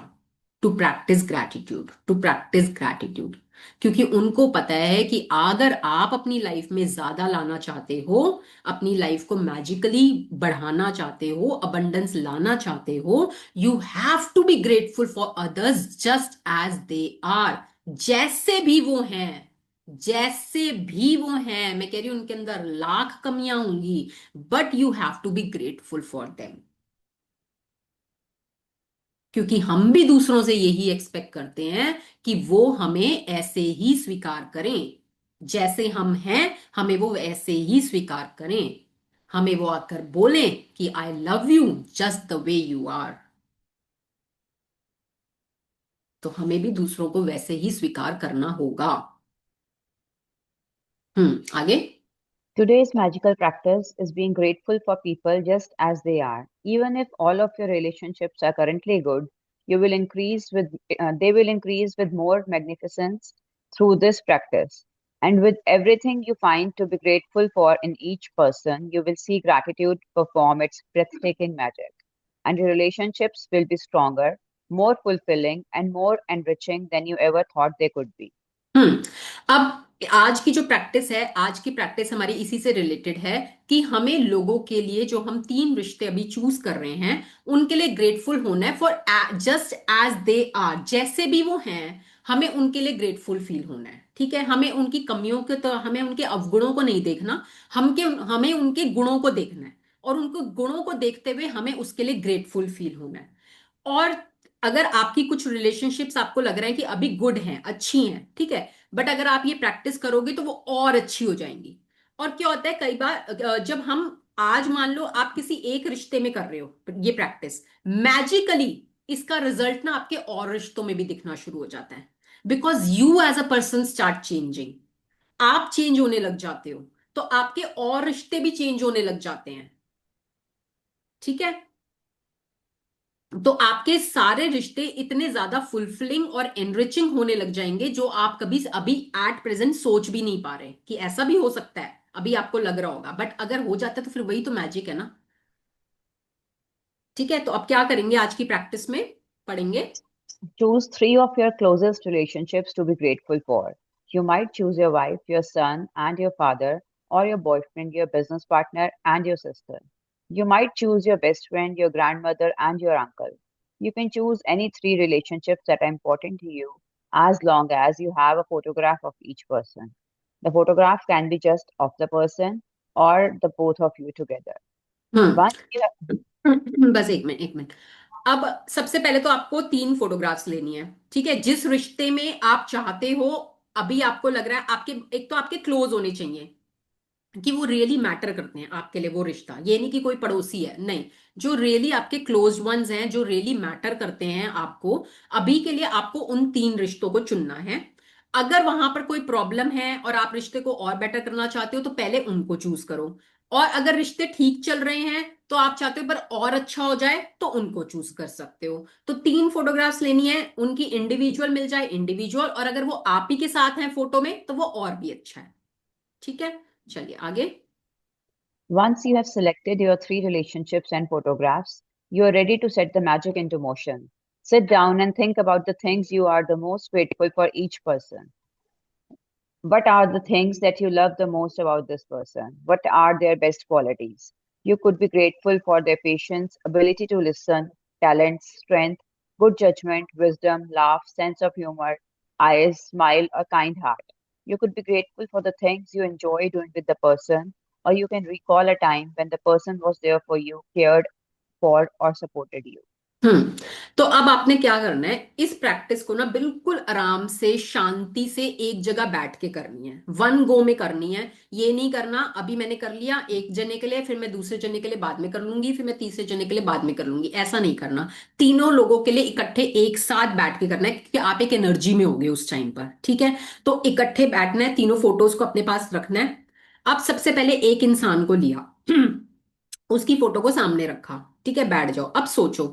To practise gratitude, to practise gratitude. क्योंकि उनको पता है कि अगर आप अपनी लाइफ में ज्यादा लाना चाहते हो, अपनी लाइफ को मैजिकली बढ़ाना चाहते हो, अबंडेंस लाना चाहते हो, you have to be grateful for others just as they are. जैसे भी वो हैं, जैसे भी वो हैं, मैं कह रही हूं उनके अंदर लाख कमियां होंगी, but you have to be grateful for them. क्योंकि हम भी दूसरों से यही एक्सपेक्ट करते हैं कि वो हमें ऐसे ही स्वीकार करें, जैसे हम हैं हमें वो ऐसे ही स्वीकार करें, हमें वो आकर बोलें कि I love you just the way you are. तो हमें भी दूसरों को वैसे ही स्वीकार करना होगा। आगे। Today's magical practice is being grateful for people just as they are. Even if all of your relationships are currently good, you will increase with they will increase with more magnificence through this practice. And with everything you find to be grateful for in each person, you will see gratitude perform its breathtaking magic. And your relationships will be stronger, more fulfilling, and more enriching than you ever thought they could be. हम्म अब आज की जो practice है, आज की practice हमारी इसी से रिलेटेड है कि हमें लोगों के लिए जो हम तीन रिश्ते अभी चूज कर रहे हैं, उनके लिए ग्रेटफुल होना है for just as they are, जैसे भी वो हैं, हमें उनके लिए ग्रेटफुल फील होना है। ठीक है, हमें उनकी कमियों के, तो हमें उनके अवगुणों को नहीं देखना, हमें उनके गुणों को देखना है, और उनको गुणों को देखते हुए हमें उसके लिए ग्रेटफुल फील होना है। और अगर आपकी कुछ रिलेशनशिप्स आपको लग रहा है कि अभी गुड हैं, अच्छी हैं, ठीक है, बट अगर आप ये प्रैक्टिस करोगे तो वो और अच्छी हो जाएंगी। और क्या होता है कई बार, जब हम, आज मान लो आप किसी एक रिश्ते में कर रहे हो ये प्रैक्टिस, मैजिकली इसका रिजल्ट ना आपके और रिश्तों में भी दिखना शुरू हो जाता है। Because you as a person start changing, आप चेंज होने लग जाते हो, तो आपके और रिश्ते भी चेंज होने लग जाते हैं। ठीक है, तो आपके सारे रिश्ते इतने ज्यादा फुलफिलिंग और एनरिचिंग होने लग जाएंगे, जो आप कभी अभी एट प्रेजेंट सोच भी नहीं पा रहे कि ऐसा भी हो सकता है। अभी आपको लग रहा होगा, बट अगर हो जाता है तो फिर वही तो मैजिक है ना। ठीक है, तो अब क्या करेंगे, आज की प्रैक्टिस में पढ़ेंगे। Choose three of your closest relationships to be grateful for. You might choose your wife, your son, and your father, or your boyfriend, your business partner, and your sister. You might choose your best friend, your grandmother, and your uncle. You can choose any three relationships that are important to you as long as you have a photograph of each person. The photograph can be just of the person or the both of you together. Once you have बस एक minute, एक minute. अब सबसे पहले तो आपको तीन photographs लेनी है। ठीक है, जिस रिश्ते में आप चाहते हो, अभी आपको लग रहा है आपके, एक तो आपके क्लोज होने चाहिए, कि वो रियली मैटर करते हैं आपके लिए, वो रिश्ता, ये नहीं कि कोई पड़ोसी है, नहीं, जो रियली आपके क्लोज वंस हैं, जो रियली मैटर करते हैं आपको, अभी के लिए आपको उन तीन रिश्तों को चुनना है। अगर वहां पर कोई प्रॉब्लम है और आप रिश्ते को और बेटर करना चाहते हो, तो पहले उनको चूज करो। और अगर रिश्ते ठीक चल रहे हैं तो आप चाहते हो पर और अच्छा हो जाए, तो उनको चूज कर सकते हो। तो तीन फोटोग्राफ्स लेनी है, उनकी इंडिविजुअल मिल जाए इंडिविजुअल, और अगर वो आप ही के साथ हैं फोटो में तो वो और भी अच्छा है। ठीक है, चलिए आगे। Once you have selected your three relationships and photographs, you are ready to set the magic into motion. Sit down and think about the things you are the most grateful for each person. What are the things that you love the most about this person? What are their best qualities? You could be grateful for their patience, ability to listen, talent, strength, good judgment, wisdom, laugh, sense of humor, eyes, smile, or kind heart. You could be grateful for the things you enjoy doing with the person, or you can recall a time when the person was there for you, cared for, or supported you. हम्म। तो अब आपने क्या करना है, इस practice को ना बिल्कुल आराम से शांति से एक जगह बैठ के करनी है, वन गो में करनी है। ये नहीं करना अभी मैंने कर लिया एक जने के लिए, फिर मैं दूसरे जने के लिए बाद में कर लूंगी, फिर मैं तीसरे जने के लिए बाद में कर लूंगी, ऐसा नहीं करना। तीनों लोगों के लिए इकट्ठे एक साथ बैठ के करना है, क्योंकि आप एक एनर्जी में होगे उस टाइम पर, ठीक है। तो इकट्ठे बैठना है, तीनों फोटोज को अपने पास रखना है। अब सबसे पहले एक इंसान को लिया, उसकी फोटो को सामने रखा, ठीक है, बैठ जाओ। अब सोचो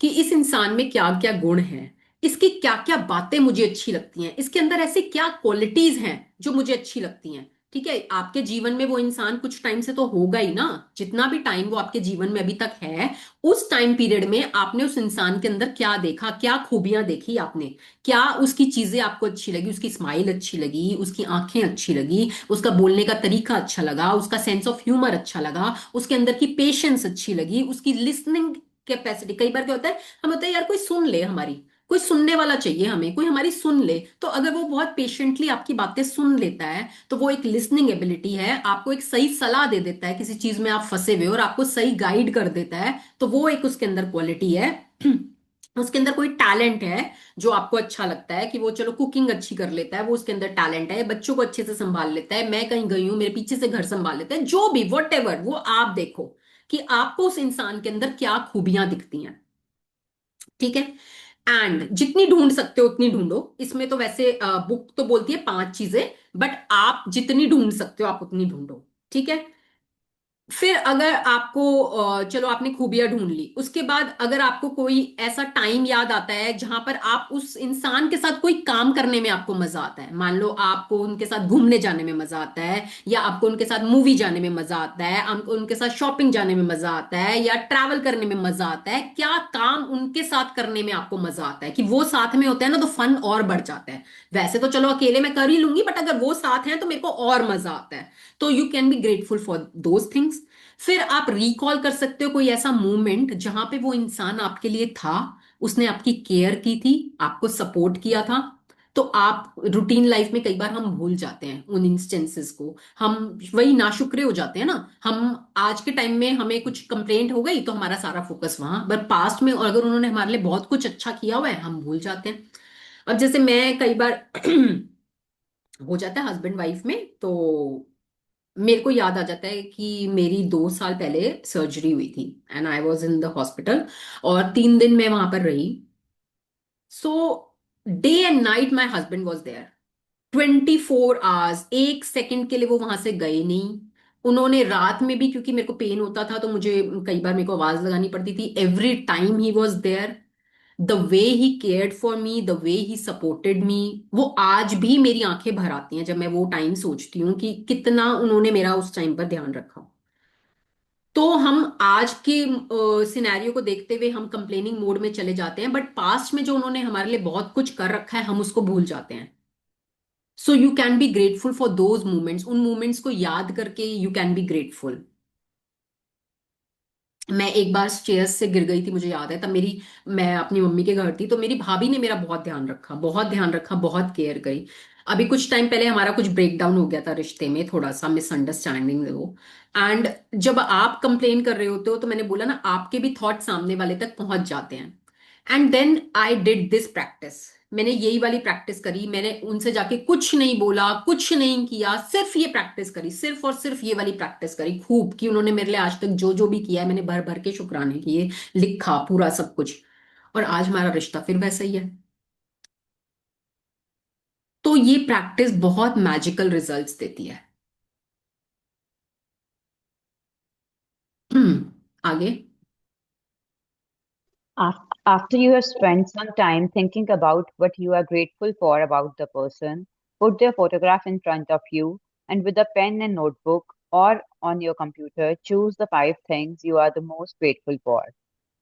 कि इस इंसान में क्या क्या गुण हैं, इसकी क्या क्या बातें मुझे अच्छी लगती हैं, इसके अंदर ऐसे क्या क्वालिटीज हैं जो मुझे अच्छी लगती हैं। ठीक है, आपके जीवन में वो इंसान कुछ टाइम से तो होगा ही ना, जितना भी टाइम वो आपके जीवन में अभी तक है, उस टाइम पीरियड में आपने उस इंसान के अंदर क्या देखा, क्या खूबियां देखी आपने, क्या उसकी चीजें आपको अच्छी लगी, उसकी स्माइल अच्छी लगी, उसकी आंखें अच्छी लगी, उसका बोलने का तरीका अच्छा लगा, उसका सेंस ऑफ ह्यूमर अच्छा लगा, उसके अंदर की पेशेंस अच्छी लगी, उसकी लिसनिंग कैपेसिटी। कई बार क्या होता है, हम होता है यार कोई सुन ले हमारी, कोई सुनने वाला चाहिए हमें, कोई हमारी सुन ले। तो अगर वो बहुत पेशेंटली आपकी बातें सुन लेता है, तो वो एक लिसनिंग एबिलिटी है, आपको एक सही सलाह दे देता है किसी चीज में आप फंसे हुए और आपको सही गाइड कर देता है, तो वो एक उसके अंदर क्वालिटी है। उसके अंदर कोई टैलेंट है जो आपको अच्छा लगता है, कि वो चलो कुकिंग अच्छी कर लेता है, वो उसके अंदर टैलेंट है, बच्चों को अच्छे से संभाल लेता है, मैं कहीं गई हूं मेरे पीछे से घर संभाल लेता है, जो भी वट एवर, वो आप देखो कि आपको उस इंसान के अंदर क्या खूबियां दिखती हैं, ठीक है। एंड जितनी ढूंढ सकते हो उतनी ढूंढो, इसमें तो वैसे बुक तो बोलती है 5 चीजें, बट आप जितनी ढूंढ सकते हो आप उतनी ढूंढो, ठीक है। फिर अगर आपको चलो आपने खूबियां ढूंढ ली, उसके बाद अगर आपको कोई ऐसा टाइम याद आता है जहां पर आप उस इंसान के साथ कोई काम करने में आपको मजा आता है, मान लो आपको उनके साथ घूमने जाने में मजा आता है, या आपको उनके साथ मूवी जाने में मजा आता है, आपको उनके साथ शॉपिंग जाने में मजा आता है, या ट्रैवल करने में मजा आता है, क्या काम उनके साथ करने में आपको मजा आता है, कि वो साथ में होते हैं ना तो फन और बढ़ जाता है। वैसे तो चलो अकेले मैं कर ही लूंगी, बट अगर वो साथ हैं तो मेरे को और मजा आता है। तो you can be grateful for those things. फिर आप रिकॉल कर सकते हो कोई ऐसा मोमेंट जहां पे वो इंसान आपके लिए था, उसने आपकी केयर की थी, आपको सपोर्ट किया था। तो आप रूटीन लाइफ में कई बार हम भूल जाते हैं उन इंस्टेंसेस को, हम वही नाशुक्रे हो जाते हैं ना। हम आज के टाइम में हमें कुछ कंप्लेंट हो गई तो हमारा सारा फोकस वहां, पर पास्ट में और अगर उन्होंने हमारे लिए बहुत कुछ अच्छा किया हुआ है हम भूल जाते हैं। अब जैसे मैं कई बार हो जाता है हस्बैंड वाइफ में, तो मेरे को याद आ जाता है कि मेरी 2 साल पहले सर्जरी हुई थी, and I was in the hospital, और 3 दिन मैं वहां पर रही। So day and night my husband was there, 24 hours, एक सेकंड के लिए वो वहां से गए नहीं। उन्होंने रात में भी, क्योंकि मेरे को पेन होता था तो मुझे कई बार मेरे को आवाज लगानी पड़ती थी, every time he was there. The way he cared for me, the way he supported me, वो आज भी मेरी आंखें भर आती हैं जब मैं वो टाइम सोचती हूँ कि कितना उन्होंने मेरा उस टाइम पर ध्यान रखा। तो हम आज के सिनेरियो को देखते हुए हम कंप्लेनिंग मोड में चले जाते हैं, बट पास्ट में जो उन्होंने हमारे लिए बहुत कुछ कर रखा है हम उसको भूल जाते हैं। So you can be grateful for those moments, उन मोमेंट्स को याद करके यू कैन बी ग्रेटफुल। मैं एक बार स्टेयर्स से गिर गई थी, मुझे याद है, तब मेरी, मैं अपनी मम्मी के घर थी, तो मेरी भाभी ने मेरा बहुत ध्यान रखा, बहुत ध्यान रखा, बहुत केयर करी। अभी कुछ टाइम पहले हमारा कुछ ब्रेक डाउन हो गया था रिश्ते में, थोड़ा सा मिसअंडरस्टैंडिंग वो। एंड जब आप कंप्लेन कर रहे होते हो तो मैंने बोला ना, आपके भी थॉट सामने वाले तक पहुंच जाते हैं। And then I did this practice, मैंने यही वाली प्रैक्टिस करी, मैंने उनसे जाके कुछ नहीं बोला, कुछ नहीं किया, सिर्फ ये प्रैक्टिस करी, सिर्फ और सिर्फ ये वाली प्रैक्टिस करी खूब, कि उन्होंने मेरे लिए आज तक जो जो भी किया है मैंने भर भर के शुक्राने किए, लिखा पूरा सब कुछ, और आज हमारा रिश्ता फिर वैसा ही है। तो ये प्रैक्टिस बहुत मैजिकल रिजल्ट्स देती है। आगे। After you have spent some time thinking about what you are grateful for about the person, put their photograph in front of you and with a pen and notebook or on your computer, choose the 5 things you are the most grateful for.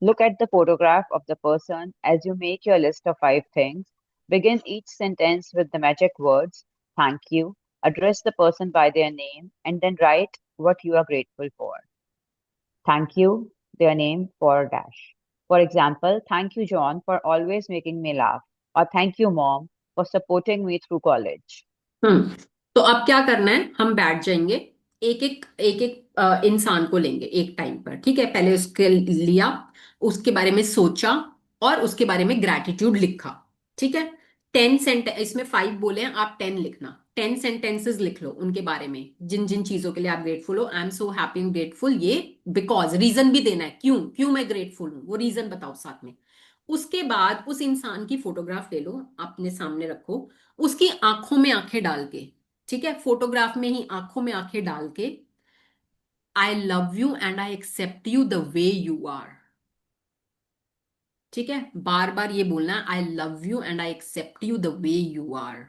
Look at the photograph of the person as you make your list of 5 things. Begin each sentence with the magic words, thank you, address the person by their name, and then write what you are grateful for. Thank you, their name for dash. For example, thank you, John, for always making me laugh. Or thank you, Mom, for supporting me through college. हम्म। तो अब क्या करना है, हम बैठ जाएंगे, एक एक इंसान को लेंगे एक टाइम पर, ठीक है, पहले उसके लिया, उसके बारे में सोचा और उसके बारे में ग्रैटिट्यूड लिखा। ठीक है, 10 सेंटेंस, इसमें 5 बोले हैं, आप 10 लिखना, 10 सेंटेंसेस लिख लो उनके बारे में, जिन जिन चीजों के लिए आप ग्रेटफुल हो। आई am so happy and grateful, ये बिकॉज, रीजन भी देना है, क्यों क्यों मैं ग्रेटफुल हूं, वो रीजन बताओ साथ में। उसके बाद उस इंसान की फोटोग्राफ ले लो, अपने सामने रखो, उसकी आंखों में आंखें डाल के, ठीक है, फोटोग्राफ में ही आंखों में आंखें डाल के, I love you and I accept you the way you are. ठीक है, बार बार ये बोलना है, I love you and I accept you the way you are,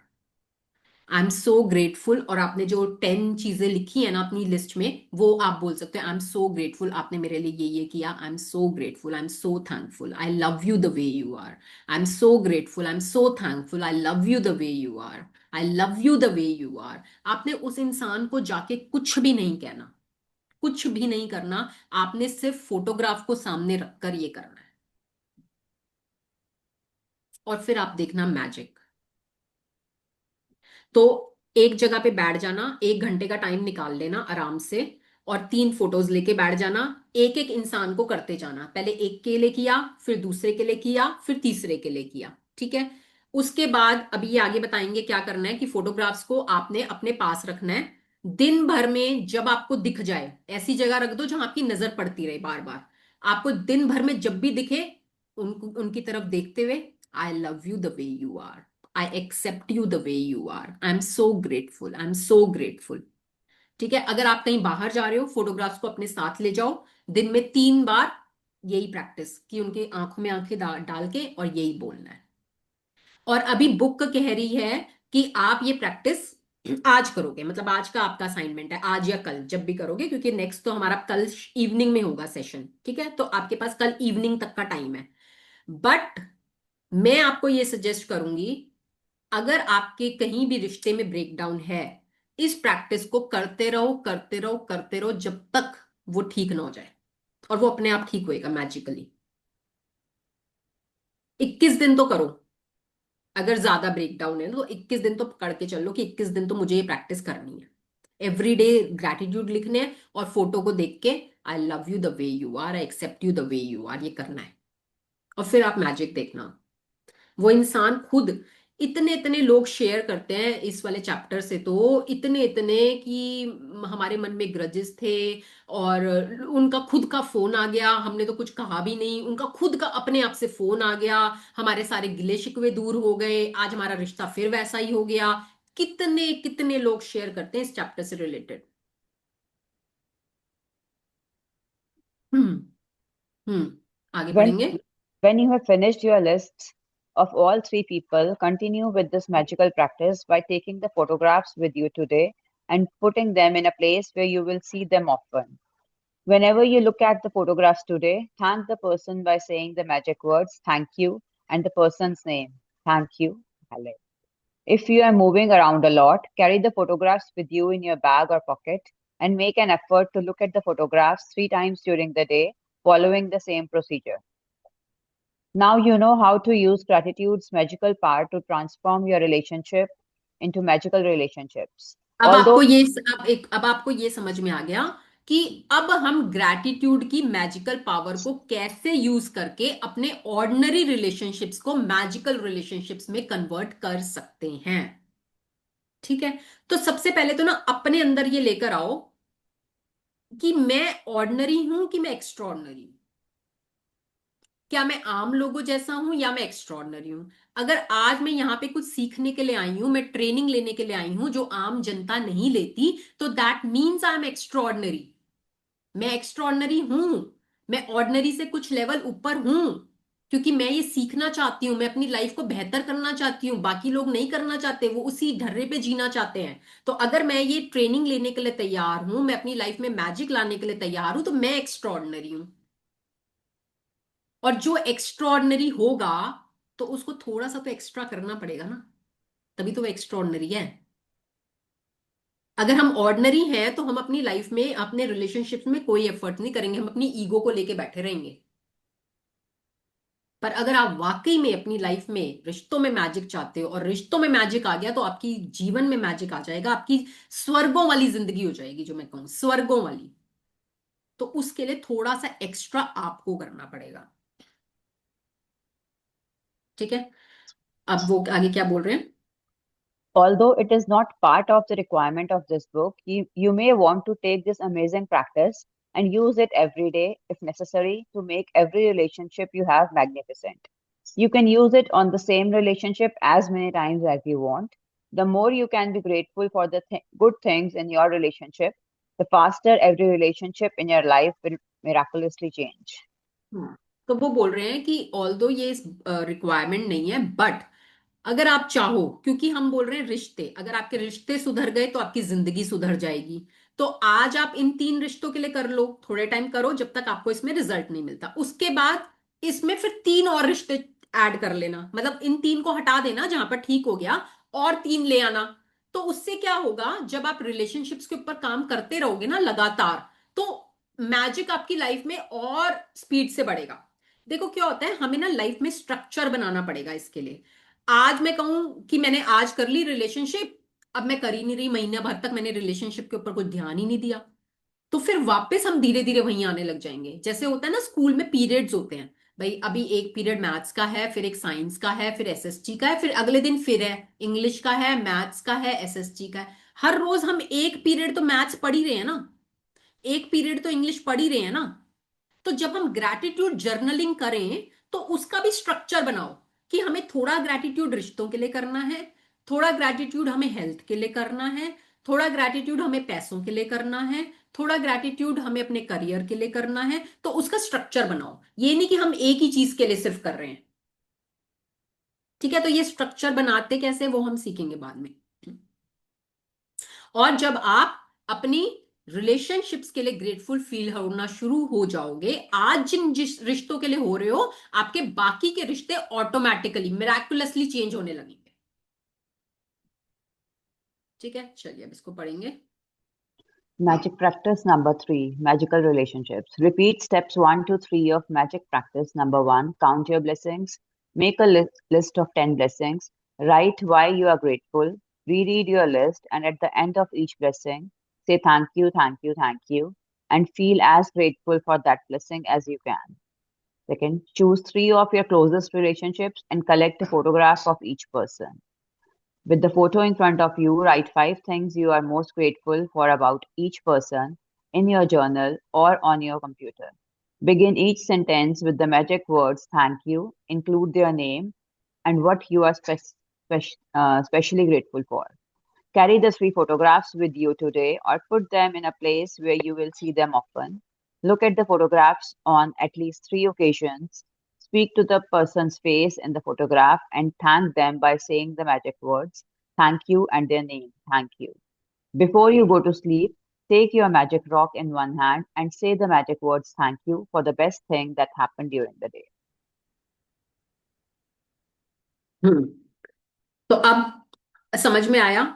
I am so grateful. और आपने जो 10 चीजें लिखी है ना अपनी लिस्ट में, वो आप बोल सकते हो, आई एम सो ग्रेटफुल, आपने मेरे लिए ये किया, I am so grateful, I am so thankful, I love you the way you are, I am so grateful, I am so thankful, I love you the way you are, I love you the way you are. आपने उस इंसान को जाके कुछ भी नहीं कहना, कुछ भी नहीं करना, आपने सिर्फ फोटोग्राफ को सामने रखकर ये करना है। और फिर आप देखना मैजिक। तो एक जगह पे बैठ जाना, 1 घंटे का टाइम निकाल लेना आराम से, और 3 फोटोज लेके बैठ जाना, एक एक इंसान को करते जाना, पहले एक के लिए किया, फिर दूसरे के लिए किया, फिर तीसरे के लिए किया। ठीक है, उसके बाद अभी ये आगे बताएंगे क्या करना है, कि फोटोग्राफ्स को आपने अपने पास रखना है। दिन भर में जब आपको दिख जाए, ऐसी जगह रख दो जहां आपकी नजर पड़ती रहे बार बार, आपको दिन भर में जब भी दिखे, उनको उनकी तरफ देखते हुए, I love you the way you are, I accept you the way you are, I am so grateful, I am so grateful. ठीक है, अगर आप कहीं बाहर जा रहे हो, फोटोग्राफ्स को अपने साथ ले जाओ, दिन में 3 बार यही प्रैक्टिस, कि उनकी आंखों में आंखें डाल के और यही बोलना है। और अभी बुक कह रही है कि आप ये प्रैक्टिस आज करोगे, मतलब आज का आपका असाइनमेंट है, आज या कल जब भी करोगे, क्योंकि नेक्स्ट तो हमारा कल इवनिंग में होगा सेशन। ठीक है, तो आपके पास कल इवनिंग तक का टाइम है। बट मैं आपको ये सजेस्ट करूंगी, अगर आपके कहीं भी रिश्ते में ब्रेकडाउन है, इस प्रैक्टिस को करते रहो, करते रहो, करते रहो, जब तक वो ठीक ना हो जाए, और वो अपने आप ठीक होएगा मैजिकली। 21 दिन तो करो, अगर ज्यादा ब्रेकडाउन है तो 21 दिन तो पकड़ के चलो, कि 21 दिन तो मुझे ये प्रैक्टिस करनी है, एवरीडे ग्रैटिट्यूड लिखने हैं, और फोटो को देख के, I love you the way you are, I accept you the way you are, ये करना है। और फिर आप मैजिक देखना, वो इंसान खुद, इतने इतने लोग शेयर करते हैं इस वाले चैप्टर से, तो इतने इतने कि हमारे मन में ग्रजेस थे, और उनका खुद का फोन आ गया, हमने तो कुछ कहा भी नहीं, उनका खुद का अपने आप से फोन आ गया, हमारे सारे गिले शिकवे दूर हो गए, आज हमारा रिश्ता फिर वैसा ही हो गया। कितने कितने लोग शेयर करते हैं इस चैप्टर से रिलेटेड। हम्म। हम्म। आगे When पढ़ेंगे। when you have finished your list of all three people, continue with this magical practice by taking the photographs with you today and putting them in a place where you will see them often. Whenever you look at the photographs today, thank the person by saying the magic words thank you and the person's name. Thank you, Alex. If you are moving around a lot, carry the photographs with you in your bag or pocket and make an effort to look at the photographs 3 times during the day, following the same procedure. Now you know how to use gratitude's magical power to transform your relationship into magical relationships. अब Although आपको ये, अब आपको ये समझ में आ गया कि अब हम ग्रैटिट्यूड की मैजिकल पावर को कैसे यूज करके अपने ऑर्डिनरी रिलेशनशिप्स को मैजिकल रिलेशनशिप्स में कन्वर्ट कर सकते हैं। ठीक है, तो सबसे पहले तो ना अपने अंदर ये लेकर आओ, कि मैं ऑर्डिनरी हूं कि मैं एक्स्ट्रॉर्डनरी हूं, क्या मैं आम लोगों जैसा हूं या मैं एक्स्ट्रॉर्डनरी हूं। अगर आज मैं यहाँ पे कुछ सीखने के लिए आई हूं, मैं ट्रेनिंग लेने के लिए आई हूं जो आम जनता नहीं लेती, तो that means I am extraordinary, मैं एक्स्ट्रॉर्डनरी हूं, मैं ऑर्डिनरी से कुछ लेवल ऊपर हूं, क्योंकि मैं ये सीखना चाहती हूँ, मैं अपनी लाइफ को बेहतर करना चाहती हूँ, बाकी लोग नहीं करना चाहते, वो उसी ढर्रे पे जीना चाहते हैं। तो अगर मैं ये ट्रेनिंग लेने के लिए तैयार हूं, मैं अपनी लाइफ में मैजिक लाने के लिए तैयार हूं, तो मैं एक्स्ट्रॉर्डनरी हूं। और जो एक्स्ट्रॉर्डनरी होगा, तो उसको थोड़ा सा तो एक्स्ट्रा करना पड़ेगा ना, तभी तो वो एक्स्ट्रॉर्डनरी है। अगर हम ऑर्डिनरी हैं तो हम अपनी लाइफ में, अपने रिलेशनशिप में कोई एफर्ट नहीं करेंगे, हम अपनी ईगो को लेके बैठे रहेंगे। पर अगर आप वाकई में अपनी लाइफ में रिश्तों में मैजिक चाहते हो, और रिश्तों में मैजिक आ गया, तो आपकी जीवन में मैजिक आ जाएगा, आपकी स्वर्गों वाली जिंदगी हो जाएगी, जो मैं कहूँ स्वर्गों वाली। तो उसके लिए थोड़ा सा एक्स्ट्रा आपको करना पड़ेगा। ठीक है, अब वो आगे क्या बोल रहे हैं? Although it is not part of the requirement of this book, you may want to take this amazing practice and use it every day if necessary to make every relationship you have magnificent. You can use it on the same relationship as many times as you want. The more you can be grateful for the good things in your relationship, the faster every relationship in your life will miraculously change. हाँ, तो वो बोल रहे हैं कि although ये requirement नहीं है, बट अगर आप चाहो, क्योंकि हम बोल रहे हैं रिश्ते, अगर आपके रिश्ते सुधर गए तो आपकी जिंदगी सुधर जाएगी। तो आज आप इन 3 रिश्तों के लिए कर लो, थोड़े टाइम करो जब तक आपको इसमें रिजल्ट नहीं मिलता, उसके बाद इसमें फिर 3 और रिश्ते ऐड कर लेना, मतलब इन 3 को हटा देना जहां पर ठीक हो गया, और 3 ले आना। तो उससे क्या होगा, जब आप रिलेशनशिप्स के ऊपर काम करते रहोगे ना लगातार, तो मैजिक आपकी लाइफ में और स्पीड से बढ़ेगा। देखो क्या होता है, हमें ना लाइफ में स्ट्रक्चर बनाना पड़ेगा इसके लिए। आज मैं कहूं कि मैंने आज कर ली रिलेशनशिप, अब मैं कर ही नहीं रही, महीने भर तक मैंने रिलेशनशिप के ऊपर कोई ध्यान ही नहीं दिया, तो फिर वापस हम धीरे धीरे वहीं आने लग जाएंगे। जैसे होता है ना, स्कूल में पीरियड्स होते हैं, भाई अभी एक पीरियड मैथ्स का है, फिर एक साइंस का है, फिर एसएसटी का है, फिर अगले दिन फिर है इंग्लिश का है, मैथ्स का है, एसएसटी का है। हर रोज हम एक पीरियड तो मैथ्स पढ़ ही रहे हैं ना, एक पीरियड तो इंग्लिश पढ़ ही रहे हैं ना। तो जब हम ग्रैटिट्यूड जर्नलिंग करें, तो उसका भी स्ट्रक्चर बनाओ कि हमें थोड़ा ग्रैटिट्यूड रिश्तों के लिए करना है, थोड़ा ग्रैटिट्यूड हमें हेल्थ के लिए करना है, थोड़ा ग्रैटिट्यूड हमें पैसों के लिए करना है, थोड़ा ग्रैटिट्यूड हमें अपने करियर के लिए करना है। तो उसका स्ट्रक्चर बनाओ, ये नहीं कि हम एक ही चीज के लिए सिर्फ कर रहे हैं। ठीक है, तो ये स्ट्रक्चर बनाते कैसे वो हम सीखेंगे बाद में। और जब आप अपनी रिलेशनशिप्स के लिए ग्रेटफुल फील होना शुरू हो जाओगे, आज जिन जिस रिश्तों के लिए हो रहे हो, आपके बाकी के रिश्ते ऑटोमेटिकली मिराकुलसली चेंज होने लगेंगे। ठीक है, चलिए अब इसको पढ़ेंगे। Magic practice number 3, magical relationships. Repeat steps 1 to 3 of magic practice number 1. Count your blessings. Make a list of 10 blessings. Write why you are grateful. Reread your list, and at the end of each blessing, say thank you, thank you, thank you, and feel as grateful for that blessing as you can. Second, choose 3 of your closest relationships and collect a photograph of each person. With the photo in front of you, write 5 things you are most grateful for about each person in your journal or on your computer. Begin each sentence with the magic words thank you, include their name and what you are specially grateful for. Carry the 3 photographs with you today or put them in a place where you will see them often. Look at the photographs on at least 3 occasions. Speak to the person's face in the photograph and thank them by saying the magic words, thank you, and their name, thank you. Before you go to sleep, take your magic rock in one hand and say the magic words, thank you, for the best thing that happened during the day. हम्म, तो अब समझ में आया।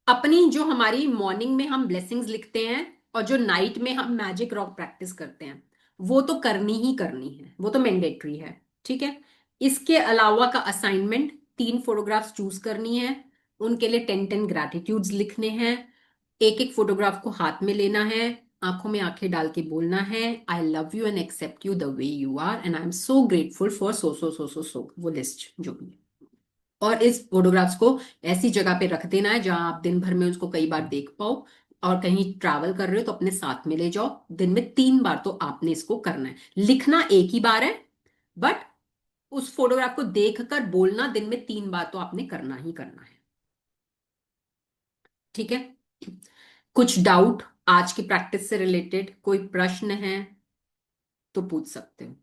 अपनी जो हमारी morning में हम ब्लेसिंग्स लिखते हैं, और जो नाइट में हम मैजिक रॉक प्रैक्टिस करते हैं, वो तो करनी ही करनी है, वो तो मैंडेटरी है। ठीक है, इसके अलावा का असाइनमेंट 3 फोटोग्राफ्स चूज करनी है, उनके लिए 10 10 ग्रैटिट्यूड्स लिखने हैं, एक एक फोटोग्राफ को हाथ में लेना है, आंखों में आंखें डाल के बोलना है, I love you and accept you the way you are and I am so grateful for so so so so so, वो लिस्ट जो भी है। और इस फोटोग्राफ्स को ऐसी जगह पे रख देना है जहां आप दिन भर में उसको कई बार देख पाओ, और कहीं ट्रैवल कर रहे हो तो अपने साथ में ले जाओ। दिन में 3 बार तो आपने इसको करना है, लिखना एक ही बार है, बट उस फोटोग्राफ को देखकर बोलना दिन में 3 बार तो आपने करना ही करना है। ठीक है, कुछ डाउट आज की प्रैक्टिस से रिलेटेड, कोई प्रश्न है तो पूछ सकते हो।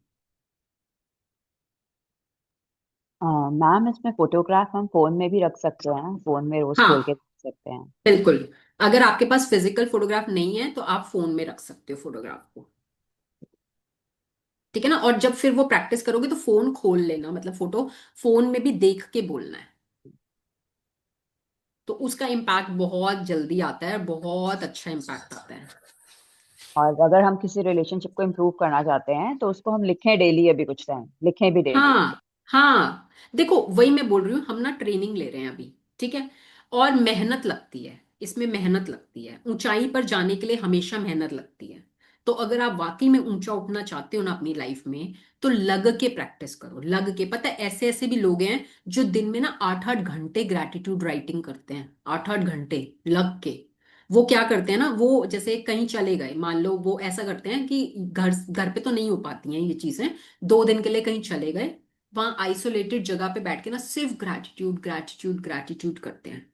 मैम, इसमें फोटोग्राफ हम फोन में भी रख सकते हैं, फोन में रोज खोल के हाँ, देख सकते हैं। बिल्कुल। अगर आपके पास फिजिकल फोटोग्राफ नहीं है तो आप फोन में रख सकते हो फोटोग्राफ को। ठीक है ना, और जब फिर वो प्रैक्टिस करोगे तो फोन खोल लेना, मतलब फोटो फोन में भी देख के बोलना है, तो उसका इम्पैक्ट बहुत जल्दी आता है, बहुत अच्छा इम्पैक्ट आता है। और अगर हम किसी रिलेशनशिप को इम्प्रूव करना चाहते हैं तो उसको हम लिखें डेली, अभी कुछ टाइम लिखें भी डेली। हाँ, हाँ, देखो वही मैं बोल रही हूँ, हम ना ट्रेनिंग ले रहे हैं अभी। ठीक है, और मेहनत लगती है, इसमें मेहनत लगती है, ऊंचाई पर जाने के लिए हमेशा मेहनत लगती है। तो अगर आप वाकई में ऊंचा उठना चाहते हो ना अपनी लाइफ में, तो लग के प्रैक्टिस करो, लग के। पता है ऐसे ऐसे भी लोग हैं जो दिन में ना 8-8 घंटे ग्रैटिट्यूड राइटिंग करते हैं, 8-8 घंटे लग के। वो क्या करते हैं ना, वो जैसे कहीं चले गए, मान लो वो ऐसा करते हैं कि घर घर पे तो नहीं हो पाती हैं ये चीजें, 2 दिन के लिए कहीं चले गए, वहां आइसोलेटेड जगह पे बैठ के ना सिर्फ ग्रैटिट्यूड ग्रैटिट्यूड ग्रैटिट्यूड करते हैं,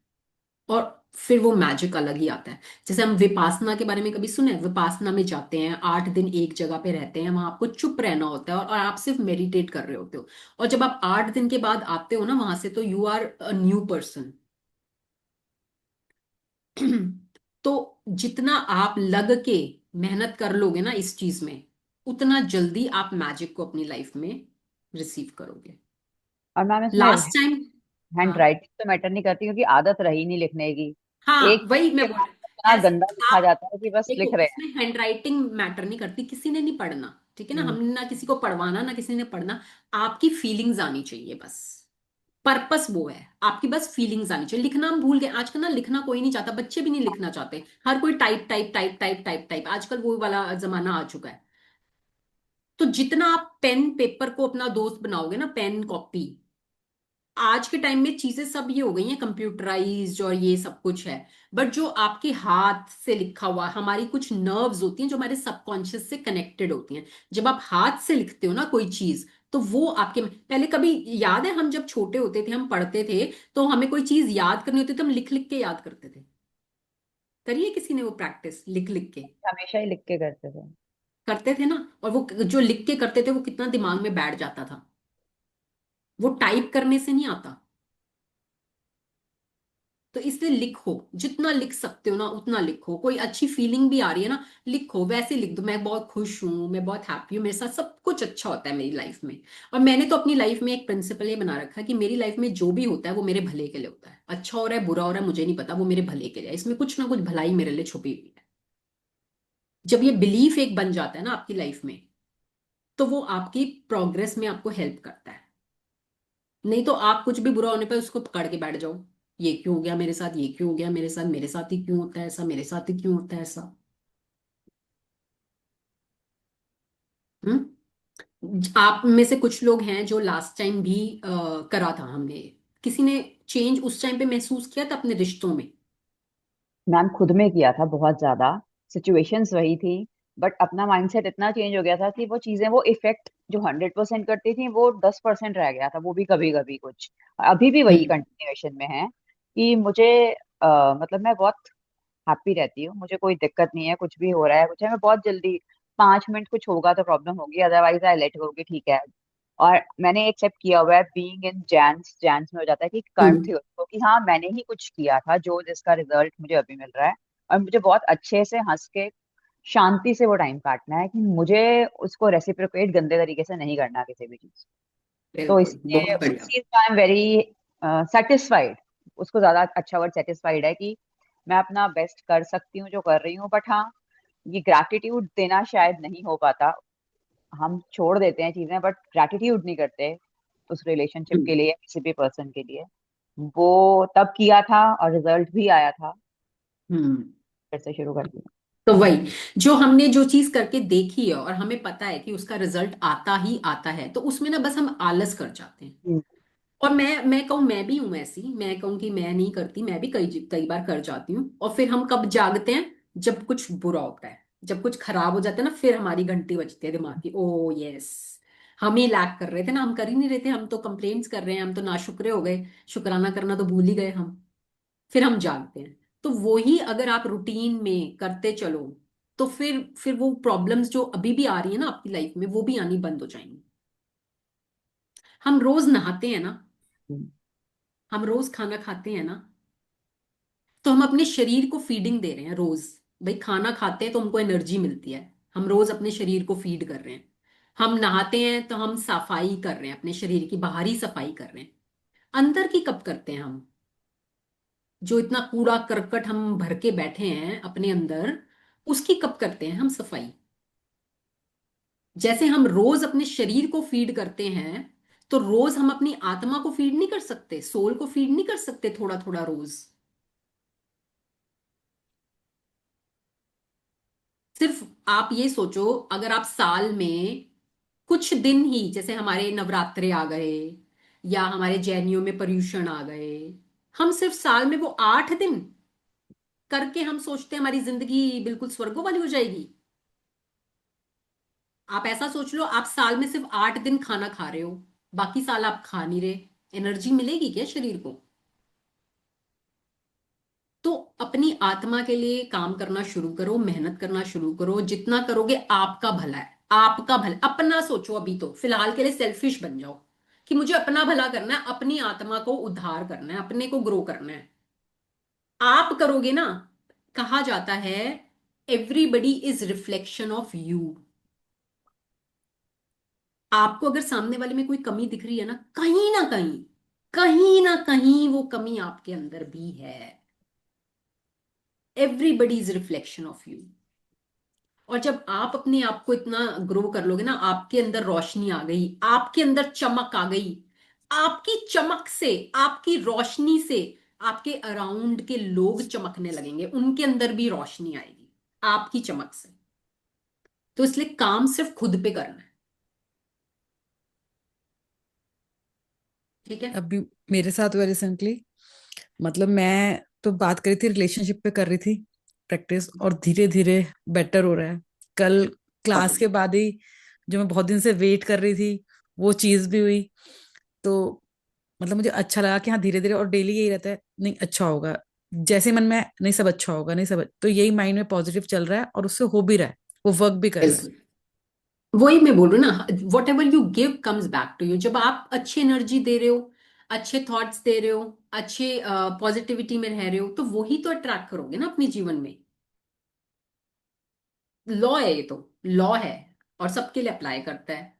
और फिर वो मैजिक अलग ही आता है। जैसे हम विपासना के बारे में कभी सुने, विपासना में जाते हैं, 8 दिन एक जगह पे रहते हैं, वहां आपको चुप रहना होता है, और आप सिर्फ मेडिटेट कर रहे होते हो, और जब आप 8 दिन के बाद आते हो ना वहां से, तो you are a new person. तो जितना आप लग के मेहनत कर लोगे ना इस चीज में, उतना जल्दी आप मैजिक को अपनी लाइफ में रिसीव करोगे। और मैम इसमें लास्ट टाइम। हैंड हाँ, राइटिंग तो मैटर नहीं करती, क्योंकि आदत रही नहीं लिखने की। हाँ, एक वही मैं के बोल बाद इतना रही हूँ। गंदा लिखा आप जाता है कि बस लिख देखो, रहे हैं। इसमें हैंड राइटिंग मैटर नहीं करती, किसी ने नहीं पढ़ना, ठीक है ना, हम्म। हमने ना किसी को पढ़वाना ना किसी ने पढ़ना। आपकी फीलिंग्स आनी चाहिए बस, पर्पस वो है, आपकी बस फीलिंग्स आनी चाहिए। लिखना हम भूल गए आजकल ना, लिखना कोई नहीं चाहता, बच्चे भी नहीं लिखना चाहते, हर कोई type type type type type type, आजकल वो वाला जमाना आ चुका है। तो जितना आप पेन पेपर को अपना दोस्त बनाओगे ना, पेन कॉपी, आज के टाइम में चीजें सब ये हो गई हैं कंप्यूटराइज्ड और ये सब कुछ है, बट जो आपके हाथ से लिखा हुआ, हमारी कुछ नर्व्स होती हैं जो हमारे सबकॉन्शियस से कनेक्टेड होती हैं, जब आप हाथ से लिखते हो ना कोई चीज, तो वो आपके पहले कभी याद है, हम जब छोटे होते थे हम पढ़ते थे, तो हमें कोई चीज याद करनी होती तो हम लिख लिख के याद करते थे। करिए किसी ने वो प्रैक्टिस, लिख लिख के हमेशा ही लिख के करते थे। करते थे ना, और वो जो लिख के करते थे वो कितना दिमाग में बैठ जाता था, वो टाइप करने से नहीं आता। तो इसलिए लिखो, जितना लिख सकते हो ना उतना लिखो, कोई अच्छी फीलिंग भी आ रही है ना, लिखो, वैसे लिख दो, मैं बहुत खुश हूं, मैं बहुत हैप्पी हूं, मेरे साथ सब कुछ अच्छा होता है मेरी लाइफ में। और मैंने तो अपनी लाइफ में एक प्रिंसिपल ये बना रखा है कि मेरी लाइफ में जो भी होता है वो मेरे भले के लिए होता है, अच्छा हो रहा है बुरा हो रहा है मुझे नहीं पता, वो मेरे भले के लिए है, इसमें कुछ ना कुछ भलाई मेरे लिए छुपी हुई है। जब ये बिलीफ एक बन जाता है ना आपकी लाइफ में, तो वो आपकी प्रोग्रेस में आपको हेल्प करता है। नहीं तो आप कुछ भी बुरा होने पर उसको पकड़ के बैठ जाओ, ये क्यों हो गया मेरे साथ, ये क्यों हो गया मेरे साथ ही क्यों होता है ऐसा, मेरे साथ ही क्यों होता है ऐसा। हम्म। आप में से कुछ लोग हैं जो लास्ट टाइम भी करा था हमने, किसी ने चेंज उस टाइम पे महसूस किया था अपने रिश्तों में? मैम खुद में किया था बहुत ज्यादा। सिचुएशंस वही थी, बट अपना माइंडसेट इतना चेंज हो गया था कि वो चीजें, वो इफेक्ट जो 100% करती थी, वो 10% रह गया था, वो भी कभी कभी कुछ। अभी भी वही हम्म। कंटिन्यूएशन में है कि मुझे मतलब मैं बहुत हैप्पी रहती हूँ, मुझे कोई दिक्कत नहीं है, कुछ भी हो रहा है कुछ है, मैं बहुत जल्दी 5 मिनट कुछ होगा तो प्रॉब्लम होगी, अदरवाइज आई लेट गो कि ठीक है। और मैंने एक्सेप्ट किया हुआ है, बीइंग इन जैन्स, जैन्स में हो जाता है कि कर्म हम्म। थी उसको, कि हाँ मैंने ही कुछ किया था जो जिसका रिजल्ट मुझे अभी मिल रहा है। और मुझे बहुत अच्छे से हंस के शांति से वो टाइम काटना है, कि मुझे उसको रेसिप्रोकेट गंदे तरीके से नहीं करना किसी भी चीज। तो बिल्कुल, इसलिए बहुत उस बढ़िया। चीज का आई एम वेरी सेटिस्फाइड। उसको ज्यादा अच्छा वर्ड सेटिस्फाइड है कि मैं अपना बेस्ट कर सकती हूँ जो कर रही हूँ, बट हाँ, ये ग्रैटिट्यूड देना शायद नहीं हो पाता। हम छोड़ देते हैं चीजें, बट ग्रैटिट्यूड नहीं करते उस रिलेशनशिप हम्म। के लिए, किसी भी पर्सन के लिए। वो तब किया था और रिजल्ट भी आया था। हम्म। फिर से शुरू कर दिया। तो वही, जो हमने जो चीज करके देखी है और हमें पता है कि उसका रिजल्ट आता ही आता है, तो उसमें ना बस हम आलस कर जाते हैं। हम्म। और मैं कहूँ, मैं भी हूं ऐसी, मैं कहूँ कि मैं नहीं करती, मैं भी कई कई बार कर जाती हूँ, और फिर हम कब जागते हैं, जब कुछ बुरा होता है, जब कुछ खराब हो जाता है ना, फिर हमारी घंटी बजती है दिमाग की, ओ यस, हम ही लैक कर रहे थे ना, हम कर ही नहीं रहे थे, हम तो कंप्लेंट्स कर रहे हैं, हम तो नाशुक्रे हो गए, शुक्राना करना तो भूल ही गए हम। फिर हम जागते हैं। तो वही अगर आप रूटीन में करते चलो, तो फिर वो प्रॉब्लम्स जो अभी भी आ रही है ना आपकी लाइफ में, वो भी आनी बंद हो जाएंगी। हम रोज नहाते हैं ना, हम्म। हम रोज खाना खाते हैं ना, तो हम अपने शरीर को फीडिंग दे रहे हैं रोज। भाई खाना खाते हैं तो हमको एनर्जी मिलती है, हम रोज अपने शरीर को फीड कर रहे हैं। हम नहाते हैं तो हम सफाई कर रहे हैं, अपने शरीर की बाहरी सफाई कर रहे हैं। अंदर की कब करते हैं हम? जो इतना कूड़ा करकट हम भर के बैठे हैं अपने अंदर, उसकी कब करते हैं हम सफाई? जैसे हम रोज अपने शरीर को फीड करते हैं, तो रोज हम अपनी आत्मा को फीड नहीं कर सकते, सोल को फीड नहीं कर सकते थोड़ा थोड़ा रोज? सिर्फ आप ये सोचो, अगर आप साल में कुछ दिन ही, जैसे हमारे नवरात्रे आ गए या हमारे जैनियों में पर्यूषण आ गए, हम सिर्फ साल में वो 8 दिन करके हम सोचते हैं हमारी जिंदगी बिल्कुल स्वर्गों वाली हो जाएगी। आप ऐसा सोच लो, आप साल में सिर्फ 8 दिन खाना खा रहे हो, बाकी साल आप खा नहीं रहे, एनर्जी मिलेगी क्या शरीर को? तो अपनी आत्मा के लिए काम करना शुरू करो, मेहनत करना शुरू करो। जितना करोगे आपका भला है, आपका भला। अपना सोचो, अभी तो फिलहाल के लिए सेल्फिश बन जाओ कि मुझे अपना भला करना है, अपनी आत्मा को उद्धार करना है, अपने को ग्रो करना है। आप करोगे ना। कहा जाता है everybody is reflection of you. आपको अगर सामने वाले में कोई कमी दिख रही है ना, कहीं ना कहीं, कहीं ना कहीं वो कमी आपके अंदर भी है। Everybody is reflection of you. और जब आप अपने आप को इतना ग्रो कर लोगे ना, आपके अंदर रोशनी आ गई, आपके अंदर चमक आ गई, आपकी चमक से, आपकी रोशनी से आपके अराउंड के लोग चमकने लगेंगे, उनके अंदर भी रोशनी आएगी आपकी चमक से। तो इसलिए काम सिर्फ खुद पे करना है। ठीक है। अभी मेरे साथ हुआ रिसेंटली। मतलब मैं तो बात करी थी, रिलेशनशिप पे कर रही थी प्रैक्टिस, और धीरे धीरे बेटर हो रहा है। कल क्लास के बाद ही जो मैं बहुत दिन से वेट कर रही थी वो चीज भी हुई। तो मतलब मुझे अच्छा लगा कि हाँ धीरे धीरे, और डेली यही रहता है, नहीं अच्छा होगा, जैसे मन में नहीं सब अच्छा होगा, नहीं सब, तो यही माइंड में पॉजिटिव चल रहा है और उससे हो भी रहा है, वो वर्क भी कर रहा है। बिल्कुल। वही मैं बोल रही हूँ ना, whatever you give comes back to you. जब आप अच्छी एनर्जी दे रहे हो, अच्छे थॉट्स दे रहे हो, अच्छे पॉजिटिविटी में रह रहे हो, तो वही तो अट्रैक्ट करोगे ना अपने जीवन में। लॉ है ये तो, लॉ है, और सबके लिए अप्लाई करता है।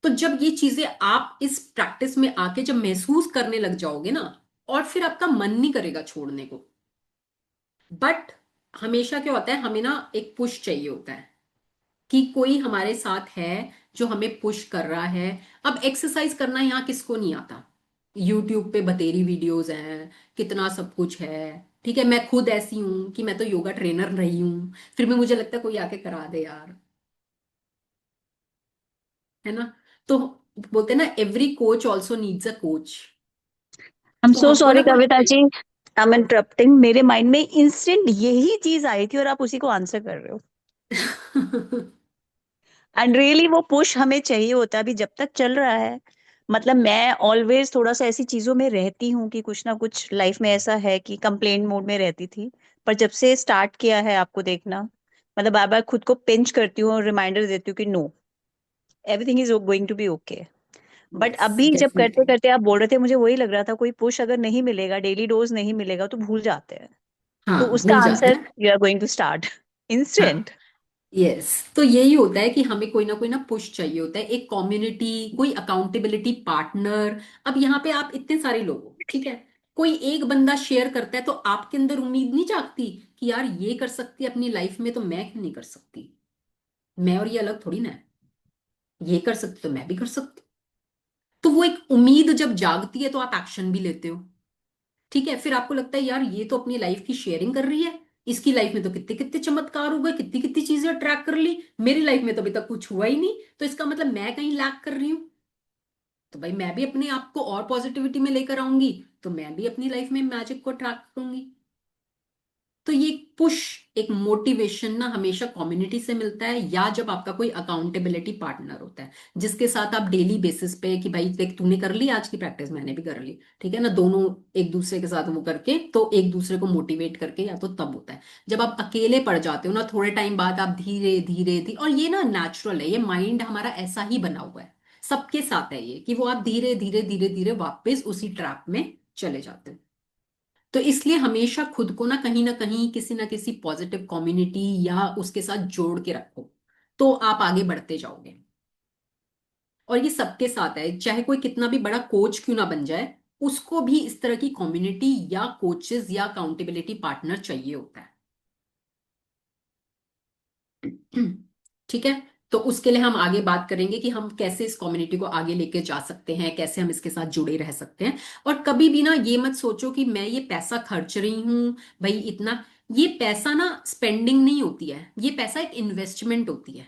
तो जब ये चीजें आप इस प्रैक्टिस में आके जब महसूस करने लग जाओगे ना, और फिर आपका मन नहीं करेगा छोड़ने को। बट हमेशा क्या होता है, हमें ना एक पुश चाहिए होता है कि कोई हमारे साथ है जो हमें पुश कर रहा है। अब एक्सरसाइज करना यहाँ किसको नहीं आता? यूट्यूब पे बतेरी वीडियोस हैं, कितना सब कुछ है। ठीक है, मैं खुद ऐसी हूं कि मैं तो योगा ट्रेनर रही हूं, फिर भी मुझे लगता है कोई आके करा दे यार, है ना? तो बोलते हैं ना, every coach also needs a coach. I am तो सो हमको सॉरी ना कोई Kavita ji, I am interrupting. मेरे माइंड में इंस्टेंट यही चीज आई थी और आप उसी को आंसर कर रहे हो। एंड रियली वो पुश हमें चाहिए होता है अभी जब तक चल रहा है। मतलब मैं ऑलवेज थोड़ा सा ऐसी चीजों में रहती हूँ कि कुछ ना कुछ लाइफ में ऐसा है कि कंप्लेंट मोड में रहती थी। पर जब से स्टार्ट किया है आपको देखना, मतलब बार बार खुद को पिंच करती हूँ और रिमाइंडर देती हूँ कि no, everything is going to be okay. But yes, अभी जब करते डेफिनेटली। करते आप बोल रहे थे, मुझे वही लग रहा था, कोई पुश अगर नहीं मिलेगा, डेली डोज नहीं मिलेगा तो भूल जाते हैं। तो हाँ, उसका भूल जाते आंसर हैं। You are going to start हाँ, इंस्टेंट। यस। तो यही होता है कि हमें कोई ना पुश चाहिए होता है, एक कम्युनिटी, कोई अकाउंटेबिलिटी पार्टनर। अब यहाँ पे आप इतने सारे लोग हो, ठीक है, कोई एक बंदा शेयर करता है तो आपके अंदर उम्मीद नहीं जागती कि यार ये कर सकती है अपनी लाइफ में, तो मैं क्यों नहीं कर सकती? मैं और ये अलग थोड़ी ना है, ये कर सकती तो मैं भी कर सकती। तो वो एक उम्मीद जब जागती है तो आप एक्शन भी लेते हो। ठीक है, फिर आपको लगता है यार ये तो अपनी लाइफ की शेयरिंग कर रही है, इसकी लाइफ में तो कितने कितने चमत्कार हो गए, कितनी कितनी चीजें ट्रैक कर ली, मेरी लाइफ में तो अभी तक कुछ हुआ ही नहीं, तो इसका मतलब मैं कहीं लैक कर रही हूँ। तो भाई मैं भी अपने आप को और पॉजिटिविटी में लेकर आऊंगी, तो मैं भी अपनी लाइफ में मैजिक को ट्रैक करूंगी। तो ये पुश, एक मोटिवेशन ना हमेशा कम्युनिटी से मिलता है, या जब आपका कोई अकाउंटेबिलिटी पार्टनर होता है जिसके साथ आप डेली बेसिस पे कि भाई देख तूने कर ली आज की प्रैक्टिस, मैंने भी कर ली, ठीक है ना, दोनों एक दूसरे के साथ वो करके तो एक दूसरे को मोटिवेट करके, या तो तब होता है जब आप अकेले पड़ जाते हो ना, थोड़े टाइम बाद आप धीरे धीरे धीरे, और ये ना नेचुरल है, ये माइंड हमारा ऐसा ही बना हुआ है, सबके साथ है ये, कि वो आप धीरे धीरे धीरे धीरे वापस उसी ट्रैप में चले जाते हो। तो इसलिए हमेशा खुद को ना कहीं किसी ना किसी पॉजिटिव कम्युनिटी या उसके साथ जोड़ के रखो, तो आप आगे बढ़ते जाओगे। और ये सबके साथ है, चाहे कोई कितना भी बड़ा कोच क्यों ना बन जाए, उसको भी इस तरह की कम्युनिटी या कोचेस या अकाउंटेबिलिटी पार्टनर चाहिए होता है। ठीक है। तो उसके लिए हम आगे बात करेंगे कि हम कैसे इस कम्युनिटी को आगे लेके जा सकते हैं, कैसे हम इसके साथ जुड़े रह सकते हैं। और कभी भी ना ये मत सोचो कि मैं ये पैसा खर्च रही हूं भाई इतना, ये पैसा ना स्पेंडिंग नहीं होती है, ये पैसा एक इन्वेस्टमेंट होती है।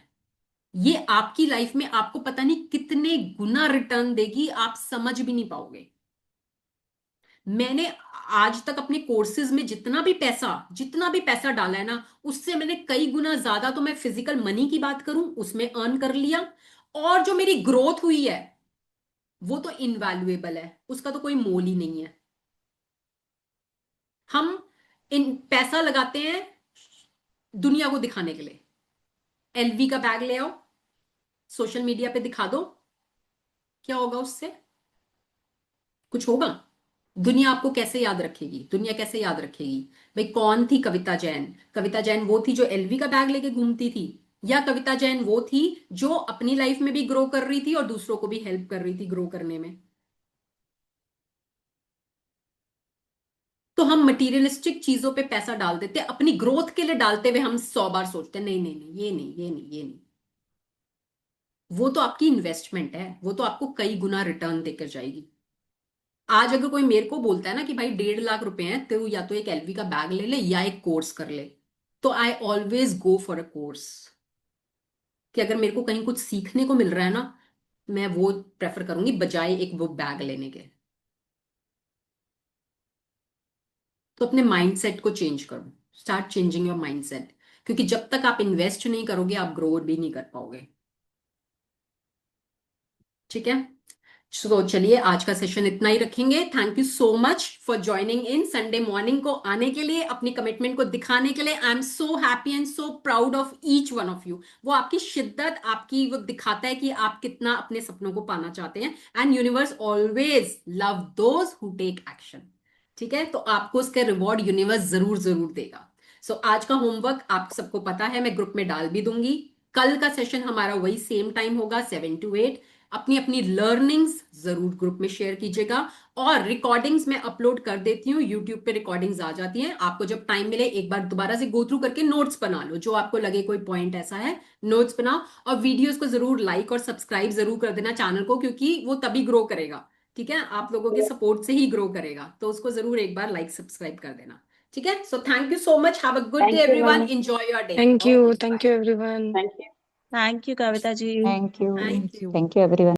ये आपकी लाइफ में आपको पता नहीं कितने गुना रिटर्न देगी, आप समझ भी नहीं पाओगे। मैंने आज तक अपने कोर्सेज में जितना भी पैसा डाला है ना, उससे मैंने कई गुना ज्यादा, तो मैं फिजिकल मनी की बात करूं उसमें अर्न कर लिया, और जो मेरी ग्रोथ हुई है वो तो इनवैल्यूएबल है, उसका तो कोई मोल ही नहीं है। हम इन पैसा लगाते हैं दुनिया को दिखाने के लिए, एलवी का बैग ले आओ, सोशल मीडिया पे दिखा दो, क्या होगा उससे? कुछ होगा? दुनिया आपको कैसे याद रखेगी? दुनिया कैसे याद रखेगी? भाई कौन थी कविता जैन? कविता जैन वो थी जो एलवी का बैग लेके घूमती थी, या कविता जैन वो थी जो अपनी लाइफ में भी ग्रो कर रही थी और दूसरों को भी हेल्प कर रही थी ग्रो करने में? तो हम मटीरियलिस्टिक चीजों पे पैसा डाल देते, अपनी ग्रोथ के लिए डालते हुए हम 100 बार सोचते हैं नहीं नहीं नहीं, ये नहीं, ये नहीं, ये नहीं। वो तो आपकी इन्वेस्टमेंट है, वो तो आपको कई गुना रिटर्न देकर जाएगी। आज अगर कोई मेरे को बोलता है ना कि भाई 1.5 लाख रुपए हैं, तो या तो एक एलवी का बैग ले ले या एक कोर्स कर ले, तो I always go for a course. कि अगर मेरे को कहीं कुछ सीखने को मिल रहा है ना, मैं वो प्रेफर करूंगी बजाय एक वो बैग लेने के। तो अपने माइंडसेट को चेंज करो, स्टार्ट चेंजिंग योर माइंडसेट, क्योंकि जब तक आप इन्वेस्ट नहीं करोगे आप ग्रो भी नहीं कर पाओगे। ठीक है, तो चलिए आज का सेशन इतना ही रखेंगे। Thank you so much for joining in, Sunday morning को आने के लिए, अपनी कमिटमेंट को दिखाने के लिए। आई am so happy and so proud of each one of you. वो आपकी शिद्दत, आपकी वो दिखाता है कि आप कितना अपने सपनों को पाना चाहते हैं। And universe always love those who take action. ठीक है, तो आपको उसका रिवॉर्ड यूनिवर्स जरूर जरूर देगा। सो आज का होमवर्क आप सबको पता है, मैं ग्रुप में डाल भी दूंगी। कल का सेशन हमारा वही सेम टाइम होगा, 7 to 8। अपनी अपनी लर्निंग्स जरूर ग्रुप में शेयर कीजिएगा, और रिकॉर्डिंग्स मैं अपलोड कर देती हूँ यूट्यूब पे, रिकॉर्डिंग्स आ जाती हैं। आपको जब टाइम मिले एक बार दोबारा से गो थ्रू करके नोट्स बना लो, जो आपको लगे कोई पॉइंट ऐसा है नोट्स बनाओ। और वीडियोस को जरूर लाइक और सब्सक्राइब जरूर कर देना चैनल को, क्योंकि वो तभी ग्रो करेगा। ठीक है, आप लोगों के सपोर्ट से ही ग्रो करेगा, तो उसको जरूर एक बार लाइक सब्सक्राइब कर देना। ठीक है, so thank you so much, have a good day Thank you, everyone, ma'am. Enjoy your day. Thank you. Okay, Thank bye. you, everyone. Thank you. Thank you Kavita ji. Thank you. Thank thank you. You. Thank you, everyone.